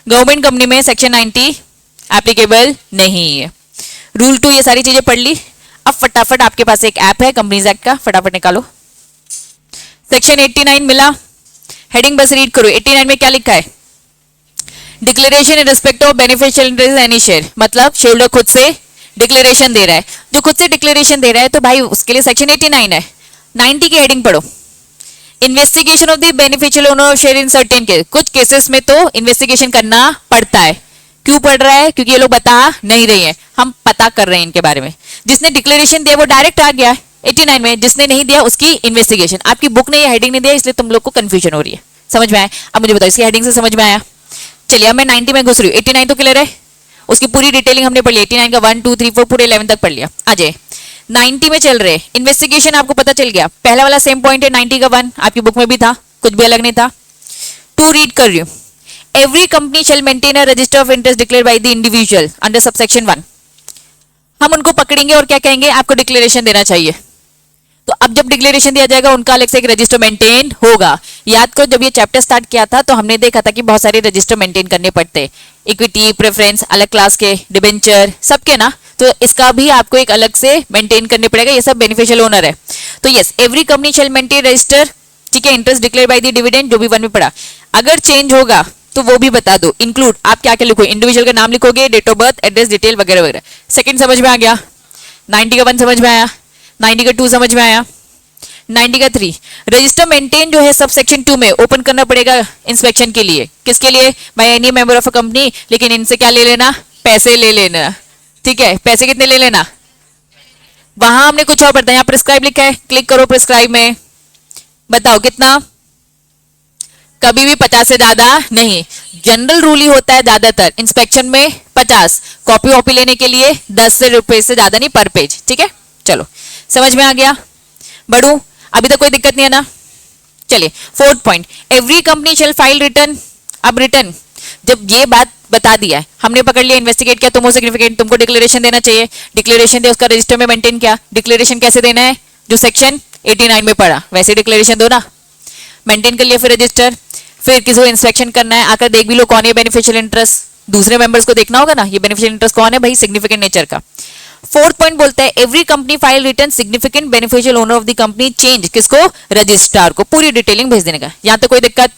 गवर्नमेंट कंपनी में सेक्शन 90 एप्लीकेबल नहीं है. रूल 2 ये सारी चीजें पढ़ ली. अब फटाफट आपके पास एक ऐप है कंपनीज एक्ट का, फटाफट निकालो. सेक्शन 89 मिला. हेडिंग बस रीड करो. 89 में क्या लिखा है? Declaration in respect of beneficial interest any share. मतलब शेयर होल्डर खुद से डिक्लेरेशन दे रहा है. जो खुद से डिक्लेरेशन दे रहा है तो भाई उसके लिए सेक्शन 89 है. 90 की हेडिंग पढ़ो. Investigation of the beneficial owner of share in certain case. कुछ केसेस में तो इन्वेस्टिगेशन करना पड़ता है. क्यों पड़ रहा है? क्योंकि ये लोग बता नहीं रहे हैं, हम पता कर रहे हैं इनके बारे में. जिसने डिक्लेरेशन दिया वो डायरेक्ट आ गया 89 में, जिसने नहीं दिया उसकी इन्वेस्टिगेशन. आपकी बुक ने ये हेडिंग नहीं दिया, इसलिए तुम लोग को कंफ्यूजन हो रही है. समझ में आया? अब मुझे बताओ, इसकी हेडिंग से समझ में आया? चलिए अब मैं 90 में घुस रही हूँ. 89 तो क्लियर है, उसकी पूरी डिटेलिंग हमने पढ़ ली. 89 का 1 2 3 4 पूरे 11 तक पढ़ लिया. आ जाए 90 में चल रहे. इन्वेस्टिगेशन आपको पता चल गया. पहला वाला सेम पॉइंट है 90 का 1, आपकी बुक में भी था, कुछ भी अलग नहीं था. 2 रीड कर रही हूँ. Every company shall maintain a resistor of interest declared by the individual under subsection 1. हम उनको पकड़ेंगे और क्या कहेंगे, आपको डिक्लेरेशन देना चाहिए। तो अब जब डिक्लेरेशन दिया जाएगा उनका अलग से एक रजिस्टर मेंटेन होगा। याद करो जब ये चैप्टर स्टार्ट किया था तो हमने देखा था कि बहुत सारे रजिस्टर मेंटेन करने पड़ते हैं, इक्विटी, प्रेफरेंस, अलग क्लास के, डिबेंचर, सबके ना। तो इसका भी आपको एक अलग से मेंटेन करने पड़ेगा, ये सब बेनिफिशियल ओनर है। तो yes, every company shall maintain register, ठीक है, interest declare by the dividend, जो भी वन में पड़ा। अगर चेंज होगा तो वो भी बता दो, इंक्लूड आप क्या क्या लिखोगे, इंडिविजुअल का नाम लिखोगे, date of birth, address detail वगैरह वगैरह। सेकंड समझ में आ गया, 90 का 1 समझ में आया, 90 का 2 समझ में आया, 90 का 3। रजिस्टर मेंटेन जो है सब सेक्शन 2 में ओपन करना पड़ेगा इंस्पेक्शन के लिए। किसके लिए, by any member of a company, लेकिन इनसे क्या ले लेना, पैसे ले लेना, ठीक है। पैसे कितने ले लेना, वहां हमने कुछ और पढ़ता है, यहाँ प्रिस्क्राइब लिखा है, क्लिक करो प्रिस्क्राइब में, बताओ कितना, कभी भी 50 से ज्यादा नहीं। जनरल रूल ही होता है ज्यादातर इंस्पेक्शन में 50, कॉपी वॉपी लेने के लिए 10 रुपए से ज्यादा नहीं पर पेज, ठीक है। चलो समझ में आ गया, बढ़ू, अभी तक कोई दिक्कत नहीं है ना। चलिए fourth point, every company shall file return. अब रिटर्न जब ये बात बता दिया है, हमने पकड़ लिया, इन्वेस्टिगेट किया, तुम हो सिग्निफिकेंट, तुमको डिक्लेरेशन देना चाहिए, डिक्लेरेशन दे, उसका रजिस्टर में मेंटेन किया। डिक्लेरेशन कैसे देना है, जो सेक्शन 89 में पढ़ा वैसे डिक्लेरेशन दो ना, मेंटेन कर लिया। फिर रजिस्टर, फिर किसी को इंस्पेक्शन करना है, आकर देख भी लो कौन है बेनिफिशियल इंटरेस्ट, दूसरे मेंबर्स को देखना होगा ना, ये बेनिफिशियल इंटरेस्ट कौन है भाई, सिग्निफिकेंट नेचर का। फोर्थ पॉइंट बोलता है every company file return significant beneficial owner of the company change, किसको, रजिस्ट्रार को, पूरी डिटेलिंग भेज देने का। यहां तक कोई दिक्कत।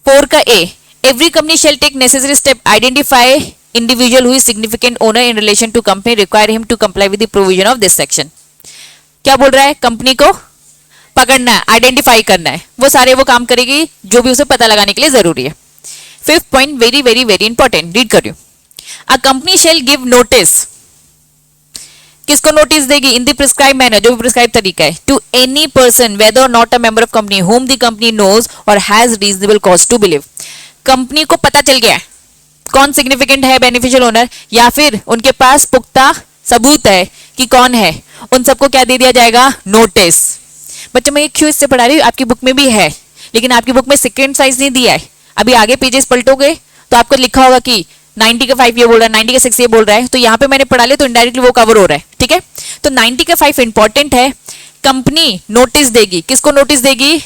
4 का A, every company shall take necessary step identify individual who is significant owner in relation to company, require him to comply with the provision of this section. क्या बोल रहा है, कंपनी को पकड़ना है, आइडेंटिफाई करना है, वो सारे वो काम करेगी जो भी उसे पता लगाने के लिए जरूरी है। Fifth point very very very important, read करियो। A company shall give notice, किसको नोटिस देगी, इन द प्रिस्क्राइब मैनर, जो भी प्रिस्क्राइब तरीका है, to any person whether or not a member of company whom the company knows or has reasonable cause to believe. Company को पता चल गया कौन सिग्निफिकेंट है बेनिफिशियल ओनर, या फिर उनके पास पुख्ता सबूत है कि कौन है, उन सबको क्या दे दिया जाएगा, नोटिस। बच्चों मैं ये क्यों इससे पढ़ा रही हूँ, आपकी बुक में भी है, लेकिन आपकी बुक में सेकेंड साइज नहीं दिया है। अभी आगे पेजेस पलटोगे तो आपको लिखा होगा कि 90 का 5 ये बोल रहा है, 90 का 6 ये बोल रहा है, तो यहाँ पे मैंने पढ़ा लिया तो इनडायरेक्टली वो कवर हो रहा है, ठीक है। तो 90 का 5 इंपॉर्टेंट है। कंपनी नोटिस देगी, किसको नोटिस देगी,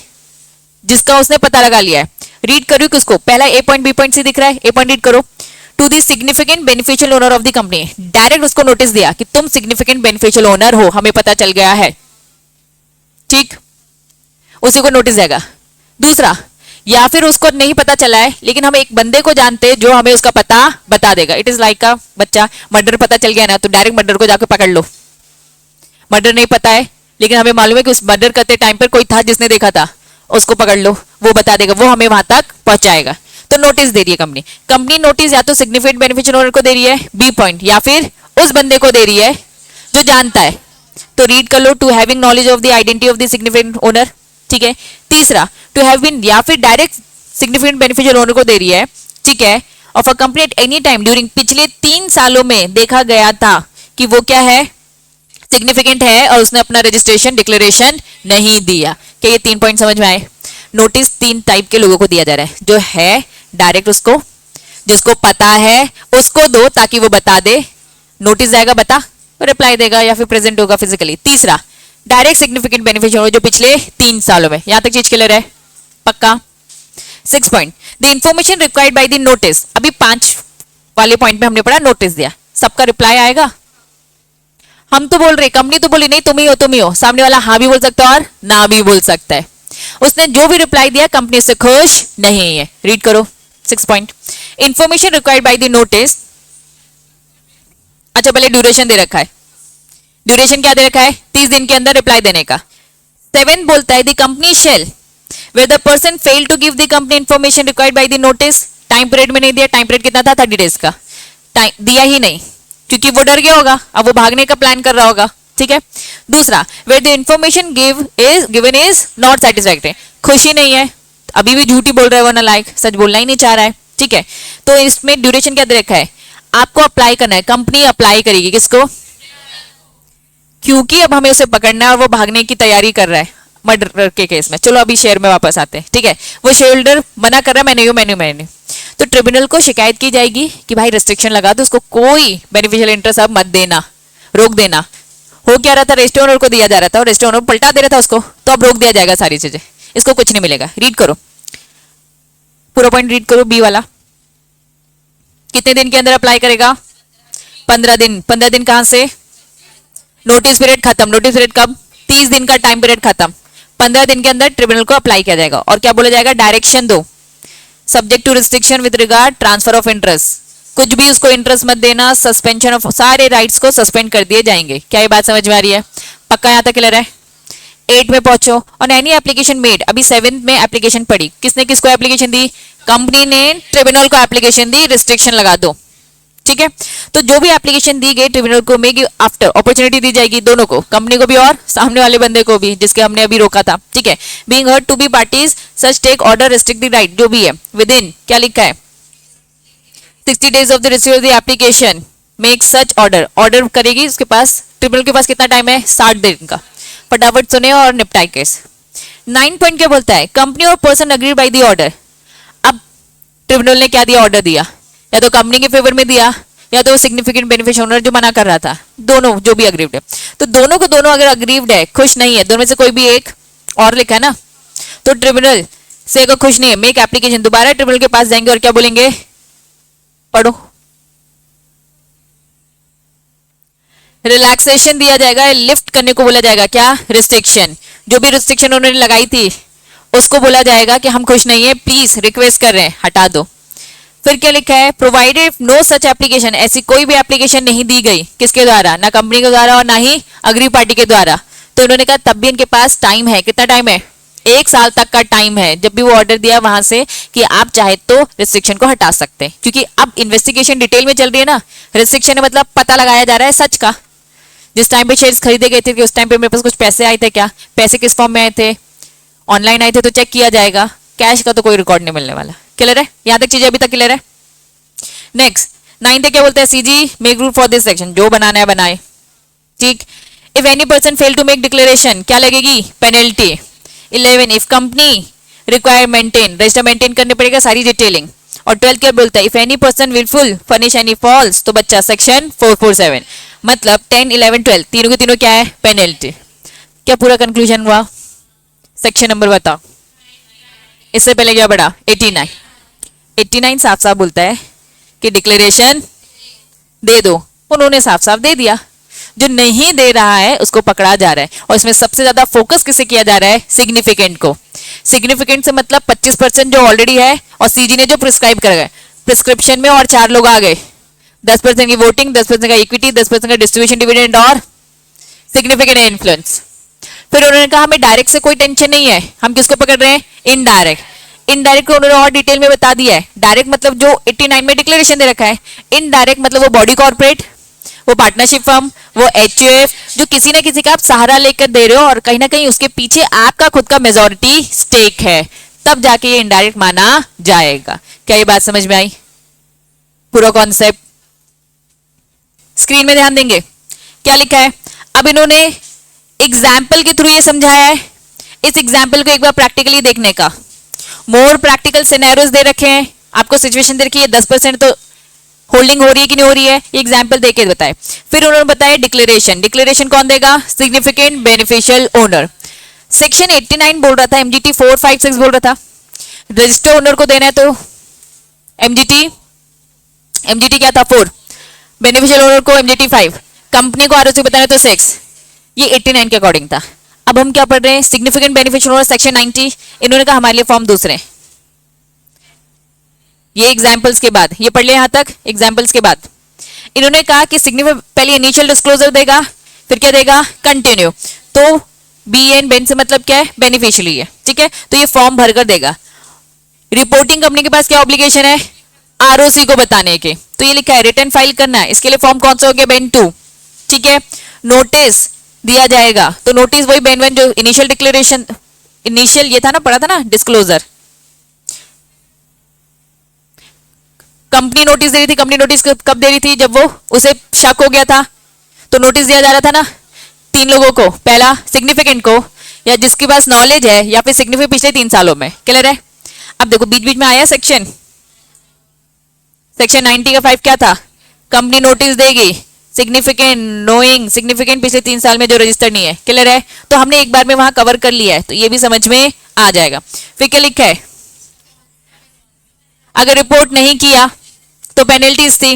जिसका उसने पता लगा लिया है। रीड करो किसको, पहला A point B point C दिख रहा है, ए पॉइंट रीड करो, to the significant beneficial owner of the company, direct उसको नोटिस दिया कि तुम सिग्निफिकेंट बेनिफिशियल ओनर हो, हमें पता चल गया है, ठीक, उसी को नोटिस देगा। दूसरा, या फिर उसको नहीं पता चला है लेकिन हम एक बंदे को जानते हैं जो हमें उसका पता बता देगा। इट इज लाइक का बच्चा, मर्डर पता चल गया ना तो डायरेक्ट मर्डर को जाकर पकड़ लो। मर्डर नहीं पता है लेकिन हमें मालूम है कि उस मर्डर करते टाइम पर कोई था जिसने देखा था, उसको पकड़ लो, वो बता देगा, वो हमें वहां तक पहुंचाएगा। तो नोटिस दे रही है कंपनी। कंपनी नोटिस या तो सिग्निफिकेंट बेनिफिशियल ओनर को दे रही है, बी पॉइंट, या फिर उस बंदे को दे रही है जो जानता है। तो रीड कर लो, to having knowledge of the identity of the significant owner, ठीक है। तीसरा, टू हैव बीन, या फिर डायरेक्ट सिग्निफिकेंट बेनिफिशियल ओनर को दे रही है, ठीक है, of a company at any time during, पिछले 3 सालों में देखा गया था कि वो क्या है, सिग्निफिकेंट है और उसने अपना रजिस्ट्रेशन डिक्लेरेशन नहीं दिया। क्या ये 3 पॉइंट समझ में आए। नोटिस 3 टाइप के लोगों को दिया जा रहा है, जो है डायरेक्ट उसको, जिसको पता है उसको दो ताकि वो बता दे, नोटिस जाएगा बता, रिप्लाई देगा या फिर प्रेजेंट होगा फिजिकली। तीसरा, डायरेक्ट सिग्निफिकेंट बेनिफिशियल जो पिछले 3 सालों में, यहां तक चीज क्लियर है, पक्का। 6 point, the information required by the notice, अभी 5 वाले पॉइंट में हमने पढ़ा नोटिस दिया, सबका रिप्लाई आएगा। हम तो बोल रहे, कंपनी तो बोली नहीं तुम ही हो, सामने वाला हाँ भी बोल सकता है और ना भी बोल सकता है। उसने जो भी रिप्लाई दिया कंपनी से खुश नहीं है। रीड करो 6 point, information required by the notice. अच्छा पहले ड्यूरेशन दे रखा है, ड्यूरेशन क्या दे रखा है, 30 दिन के अंदर रिप्लाई देने का। 7 बोलता है the company shall where the person fail to give the company information required by the notice, time period में नहीं दिया, टाइम पीरियड कितना था 30 डेज का, टाइम दिया ही नहीं क्योंकि वो डर गया होगा, अब वो भागने का प्लान कर रहा होगा, ठीक है। दूसरा, where the information given is not satisfactory, खुशी नहीं है, अभी भी झूठी बोल रहा है, वो ना लाइक सच बोलना ही नहीं चाह रहा है, ठीक है। तो इसमें ड्यूरेशन क्या दे रखा है, आपको अप्लाई करना है, कंपनी अप्लाई करेगी किसको, क्योंकि अब हमें उसे पकड़ना है और वो भागने की तैयारी कर रहा है मर्डर के केस में। चलो अभी शेयर में वापस आते हैं, ठीक है। वो शेयर होल्डर मना कर रहा है, मैंने। तो ट्रिब्यूनल को शिकायत की जाएगी कि भाई रिस्ट्रिक्शन लगा दो, उसको कोई बेनिफिशियल इंटरेस्ट अब मत देना, रोक देना। हो क्या रहा था, रजिस्टर ओनर को दिया जा रहा था और रजिस्टर ओनर पलटा दे रहा था उसको, तो अब रोक दिया जाएगा सारी चीजें, इसको कुछ नहीं मिलेगा। रीड करो पूरा पॉइंट, रीड करो बी वाला। कितने दिन के अंदर अप्लाई करेगा? 15 दिन। 15 दिन कहां से? नोटिस पीरियड खत्म। नोटिस पीरियड कब? 30 दिन का टाइम पीरियड खत्म। 15 दिन के अंदर ट्रिब्यूनल को अप्लाई किया जाएगा। और क्या बोला जाएगा? डायरेक्शन दो, subject to restriction with regard transfer of interest. कुछ भी उसको इंटरेस्ट मत देना, सस्पेंशन ऑफ सारे राइट्स को सस्पेंड कर दिए जाएंगे। क्या ये बात समझ में आ रही है? पक्का यहां तक क्लियर है? 8 में पहुंचो। और एनी एप्लीकेशन मेड, अभी 7 में एप्लीकेशन पड़ी, किसने किसको एप्लीकेशन दी? कंपनी ने ट्रिब्यूनल को एप्लीकेशन दी, रिस्ट्रिक्शन लगा दो। ठीक है, तो जो भी एप्लीकेशन दी गई ट्रिब्यूनल को में आफ्टर अपॉर्चुनिटी दी जाएगी दोनों को, कंपनी को भी और सामने वाले बंदे को भी जिसके हमने अभी रोका था। ठीक है, being heard to be parties such take order restrict the right, जो भी है विद इन, क्या लिखा है, 60 days of the receipt of the application make such order। Order करेगी उसके पास, ट्रिब्यूनल के पास कितना टाइम है? 60 दिन का। फटाफट सुने और निपटाए केस। 9 पॉइंट क्या बोलता है? कंपनी और person agree by the order. अब ट्रिब्यूनल ने क्या दिया? ऑर्डर दिया, या तो कंपनी के फेवर में दिया या तो सिग्निफिकेंट बेनिफिशियल ओनर जो मना कर रहा था, दोनों जो भी अग्रीव्ड है। तो दोनों को दोनों अगर अग्रीव्ड है, खुश नहीं है, दोनों में से कोई भी एक और लिखा है ना, तो ट्रिब्यूनल से अगर खुश नहीं है, मेक एप्लीकेशन, दोबारा ट्रिब्यूनल के पास जाएंगे और क्या बोलेंगे? पढ़ो। रिलैक्सेशन दिया जाएगा, लिफ्ट करने को बोला जाएगा। क्या? रिस्ट्रिक्शन। जो भी रिस्ट्रिक्शन उन्होंने लगाई थी उसको बोला जाएगा कि हम खुश नहीं है, प्लीज रिक्वेस्ट कर रहे हैं, हटा दो। फिर क्या लिखा है? प्रोवाइडेड नो सच एप्लीकेशन, ऐसी कोई भी एप्लीकेशन नहीं दी गई, किसके द्वारा? ना कंपनी के द्वारा और ना ही अग्री पार्टी के द्वारा। तो इन्होंने कहा तब भी इनके पास टाइम है, कितना टाइम है? 1 साल तक का टाइम है, जब भी वो ऑर्डर दिया वहां से, कि आप चाहे तो रिस्ट्रिक्शन को हटा सकते हैं। क्योंकि अब इन्वेस्टिगेशन डिटेल में चल रही है ना, रिस्ट्रिक्शन मतलब पता लगाया जा रहा है सच का। जिस टाइम पे शेयर्स खरीदे गए थे कि उस टाइम पे मेरे पास कुछ पैसे आए थे, क्या पैसे किस फॉर्म में आए थे? ऑनलाइन आए थे, तो चेक किया जाएगा। कैश का तो कोई रिकॉर्ड नहीं मिलने वाला। क्लियर है? यहां तक चीजें अभी तक क्लियर है? नेक्स्ट 9 क्या बोलता है? CG make rule for this section, जो बनाना है बनाए। ठीक। If any person fail to make declaration, क्या लगेगी? Penalty. 11 if company require maintain, register maintain करने पड़ेगा सारी डिटेलिंग। और 12 क्या बोलता है? If any person willful furnish any false, तो बच्चा सेक्शन 447। मतलब 10, 11, 12 तीनों के तीनों क्या है? पेनल्टी। क्या पूरा कंक्लूजन हुआ? सेक्शन नंबर बताओ। इससे पहले क्या पढ़ा? 89। 89 साफ साफ बोलता है कि डिक्लेरेशन दे दो, उन्होंने साफ साफ दे दिया। जो नहीं दे रहा है उसको पकड़ा जा रहा है। और इसमें सबसे ज्यादा फोकस किसे किया जा रहा है? सिग्निफिकेंट को। सिग्निफिकेंट से मतलब 25% जो ऑलरेडी है, और सीजी ने जो प्रिस्क्राइब कर गए, प्रिस्क्रिप्शन में और 4 लोग आ गए, 10% की वोटिंग, 10% का इक्विटी, 10% का डिस्ट्रीब्यूशन डिविडेंड और सिग्निफिकेंट इन्फ्लुएंस। फिर उन्होंने कहा हमें डायरेक्ट से कोई टेंशन नहीं है, हम किसको पकड़ रहे हैं? इनडायरेक्ट। इनडायरेक्ट को उन्होंने और डिटेल में बता दिया है। डायरेक्ट मतलब जो 89 में डिक्लेरेशन दे रखा है, इनडायरेक्ट मतलब वो बॉडी कॉर्पोरेट, वो पार्टनरशिप फर्म, वो एचयूएफ, जो किसी न किसी का आप सहारा लेकर दे रहे हो और कहीं ना कहीं उसके पीछे आपका खुद का मेजॉरिटी स्टेक है, तब जाके ये इनडायरेक्ट माना जाएगा। क्या ये बात समझ में आई? पूरा कॉन्सेप्ट स्क्रीन में ध्यान देंगे। क्या लिखा है? अब इन्होंने एग्जाम्पल के थ्रू ये समझाया है। इस एग्जाम्पल को एक बार प्रैक्टिकली देखने का, मोर प्रैक्टिकल सिनेरियोस दे रखे हैं आपको, सिचुएशन दे रखी है, 10% तो होल्डिंग हो रही है कि नहीं हो रही है, ये एग्जाम्पल देके बताए। फिर उन्होंने बताया डिक्लेरेशन। डिक्लेरेशन कौन देगा? Significant beneficial owner. सेक्शन 89 बोल रहा था, एमजीटी 456 बोल रहा था रजिस्टर ओनर को देना है, तो एमजीटी क्या था? 4, बेनिफिशियल ओनर को एमजीटी 5, कंपनी को आरओसी बताना है तो 6। ये 89 के अकॉर्डिंग था। अब हम क्या पढ़ रहे हैं? Significant beneficial owner section 90। इन्होंने कहा हमारे लिए फॉर्म दूसरे। ये एग्जाम्पल्स के बाद, ये पढ़ लिया यहां तक। एग्जाम्पल्स के बाद इन्होंने कहा कि सिग्निफिकेंट पहले इनिशियल डिस्क्लोजर देगा, फिर क्या देगा? कंटिन्यू। तो बी एंड बेन से मतलब क्या है? बेनिफिशियली है। ठीक है, तो ये फॉर्म भरकर देगा। रिपोर्टिंग कंपनी के पास क्या ऑब्लिगेशन है? आरओसी को बताने के, तो ये लिखा है रिटर्न फाइल करना है। इसके लिए फॉर्म कौन सा हो गया? बेन 2। ठीक है, नोटिस दिया जाएगा, तो नोटिस वही बेन 1 जो इनिशियल डिक्लेरेशन, इनिशियल ये था ना, पढ़ा था ना, डिस्क्लोजर। कंपनी नोटिस दे रही थी, कंपनी नोटिस कब दे रही थी? जब वो उसे शक हो गया था, तो नोटिस दिया जा रहा था ना 3 लोगों को। पहला सिग्निफिकेंट को, या जिसके पास नॉलेज है, या फिर सिग्निफिकेंट पिछले 3 सालों में। क्लियर है? अब देखो बीच बीच में आया सेक्शन, सेक्शन 90 का 5 क्या था? कंपनी नोटिस देगी सिग्निफिकेंट नोइंग सिग्निफिकेंट पिछले 3 साल में जो रजिस्टर्ड नहीं है। क्लियर है? तो हमने एक बार में वहां कवर कर लिया है, तो ये भी समझ में आ जाएगा। फिर क्या लिखा है? अगर रिपोर्ट नहीं किया तो पेनल्टीज थी,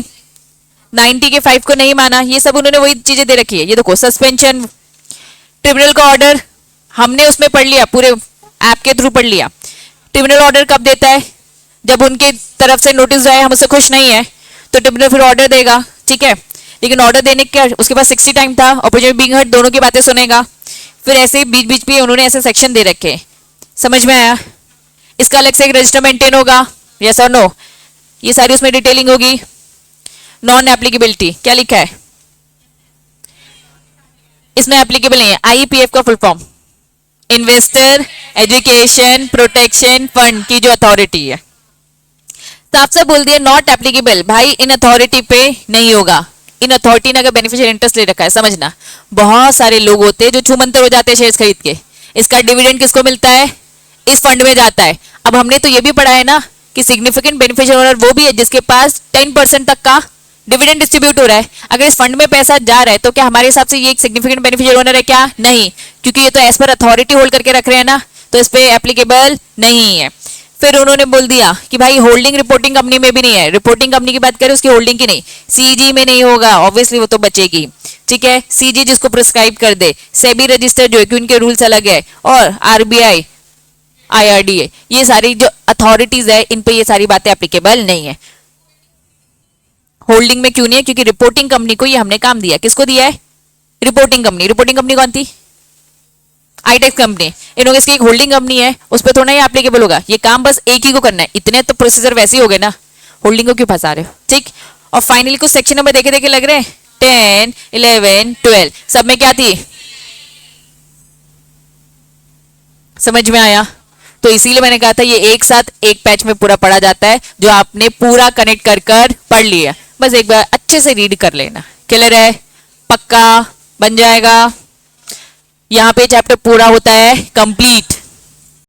90 के 5 को नहीं माना, ये सब उन्होंने वही चीजें दे रखी है। ये देखो सस्पेंशन, ट्रिब्यूनल का ऑर्डर हमने उसमें पढ़ लिया, पूरे ऐप के थ्रू पढ़ लिया। ट्रिब्यूनल ऑर्डर कब देता है? जब उनके तरफ से नोटिस आए हम उससे खुश नहीं है तो ट्रिब्यूनल फिर ऑर्डर देगा, ठीक है। लेकिन ऑर्डर देने के उसके पास 60 टाइम था, ऑपोजिट बीइंग हर्ट दोनों की बातें सुनेगा। फिर ऐसे बीच बीच में उन्होंने ऐसे सेक्शन दे रखे, समझ में आया? इसका अलग से एक रजिस्टर मेंटेन होगा, यस और नो, ये सारी उसमें डिटेलिंग होगी। नॉन एप्लीकेबिलिटी क्या लिखा है? इसमें एप्लीकेबल नहीं है। आईपीएफ का full form investor education protection fund की जो अथॉरिटी है, साफ साफ बोल दिया नॉट एप्लीकेबल। भाई इन अथॉरिटी पे नहीं होगा। इन अथॉरिटी ने अगर बेनिफिशियल इंटरेस्ट ले रखा है, समझना बहुत सारे लोग होते हैं जो छूमंतर हो जाते हैं शेयर्स खरीद के। इसका डिविडेंड किसको मिलता है? इस फंड में जाता है। अब हमने तो ये भी पढ़ा है ना कि सिग्निफिकेंट बेनिफिशियल ओनर वो भी है जिसके पास 10% तक का डिविडेंड डिस्ट्रीब्यूट हो रहा है। अगर इस फंड में पैसा जा रहा है तो क्या हमारे हिसाब से ये एक सिग्निफिकेंट बेनिफिशियल ओनर है? क्या नहीं, क्योंकि ये तो एज पर अथॉरिटी होल्ड करके रख रहे हैं ना, तो इस पे एप्लीकेबल नहीं है। फिर उन्होंने बोल दिया कि भाई होल्डिंग रिपोर्टिंग कंपनी में भी नहीं है। रिपोर्टिंग कंपनी की बात करें उसकी होल्डिंग की नहीं, सीजी में नहीं होगा, ऑब्वियसली वो तो बचेगी, ठीक है। सीजी जिसको प्रिस्क्राइब कर दे, सेबी रजिस्टर जो है कि उनके रूल्स अलग है, और आरबीआई आईआरडीए, ये सारी जो अथॉरिटीज है इन पे ये सारी बातें एप्लीकेबल नहीं है। होल्डिंग में क्यों नहीं है? क्योंकि रिपोर्टिंग कंपनी को ये हमने काम दिया। किसको दिया है? Reporting company. रिपोर्टिंग कंपनी कौन थी? ITX company. इन लोगों की एक होल्डिंग कंपनी है, उस पर थोड़ा ही एप्लीकेबल होगा। ये काम बस एक ही को करना है, इतने तो प्रोसीजर वैसे ही हो गए ना, होल्डिंग को क्यों फंसा रहे हो, ठीक। और फाइनली कुछ सेक्शन नंबर देखे देखे लग रहे हैं, 10, 11, 12 सब में क्या थी? समझ में आया? तो इसीलिए मैंने कहा था ये एक साथ एक पैच में पूरा पढ़ा जाता है, जो आपने पूरा कनेक्ट कर कर पढ़ लिया। बस एक बार अच्छे से रीड कर लेना। क्लियर है? पक्का बन जाएगा। यहाँ पे चैप्टर पूरा होता है कंप्लीट।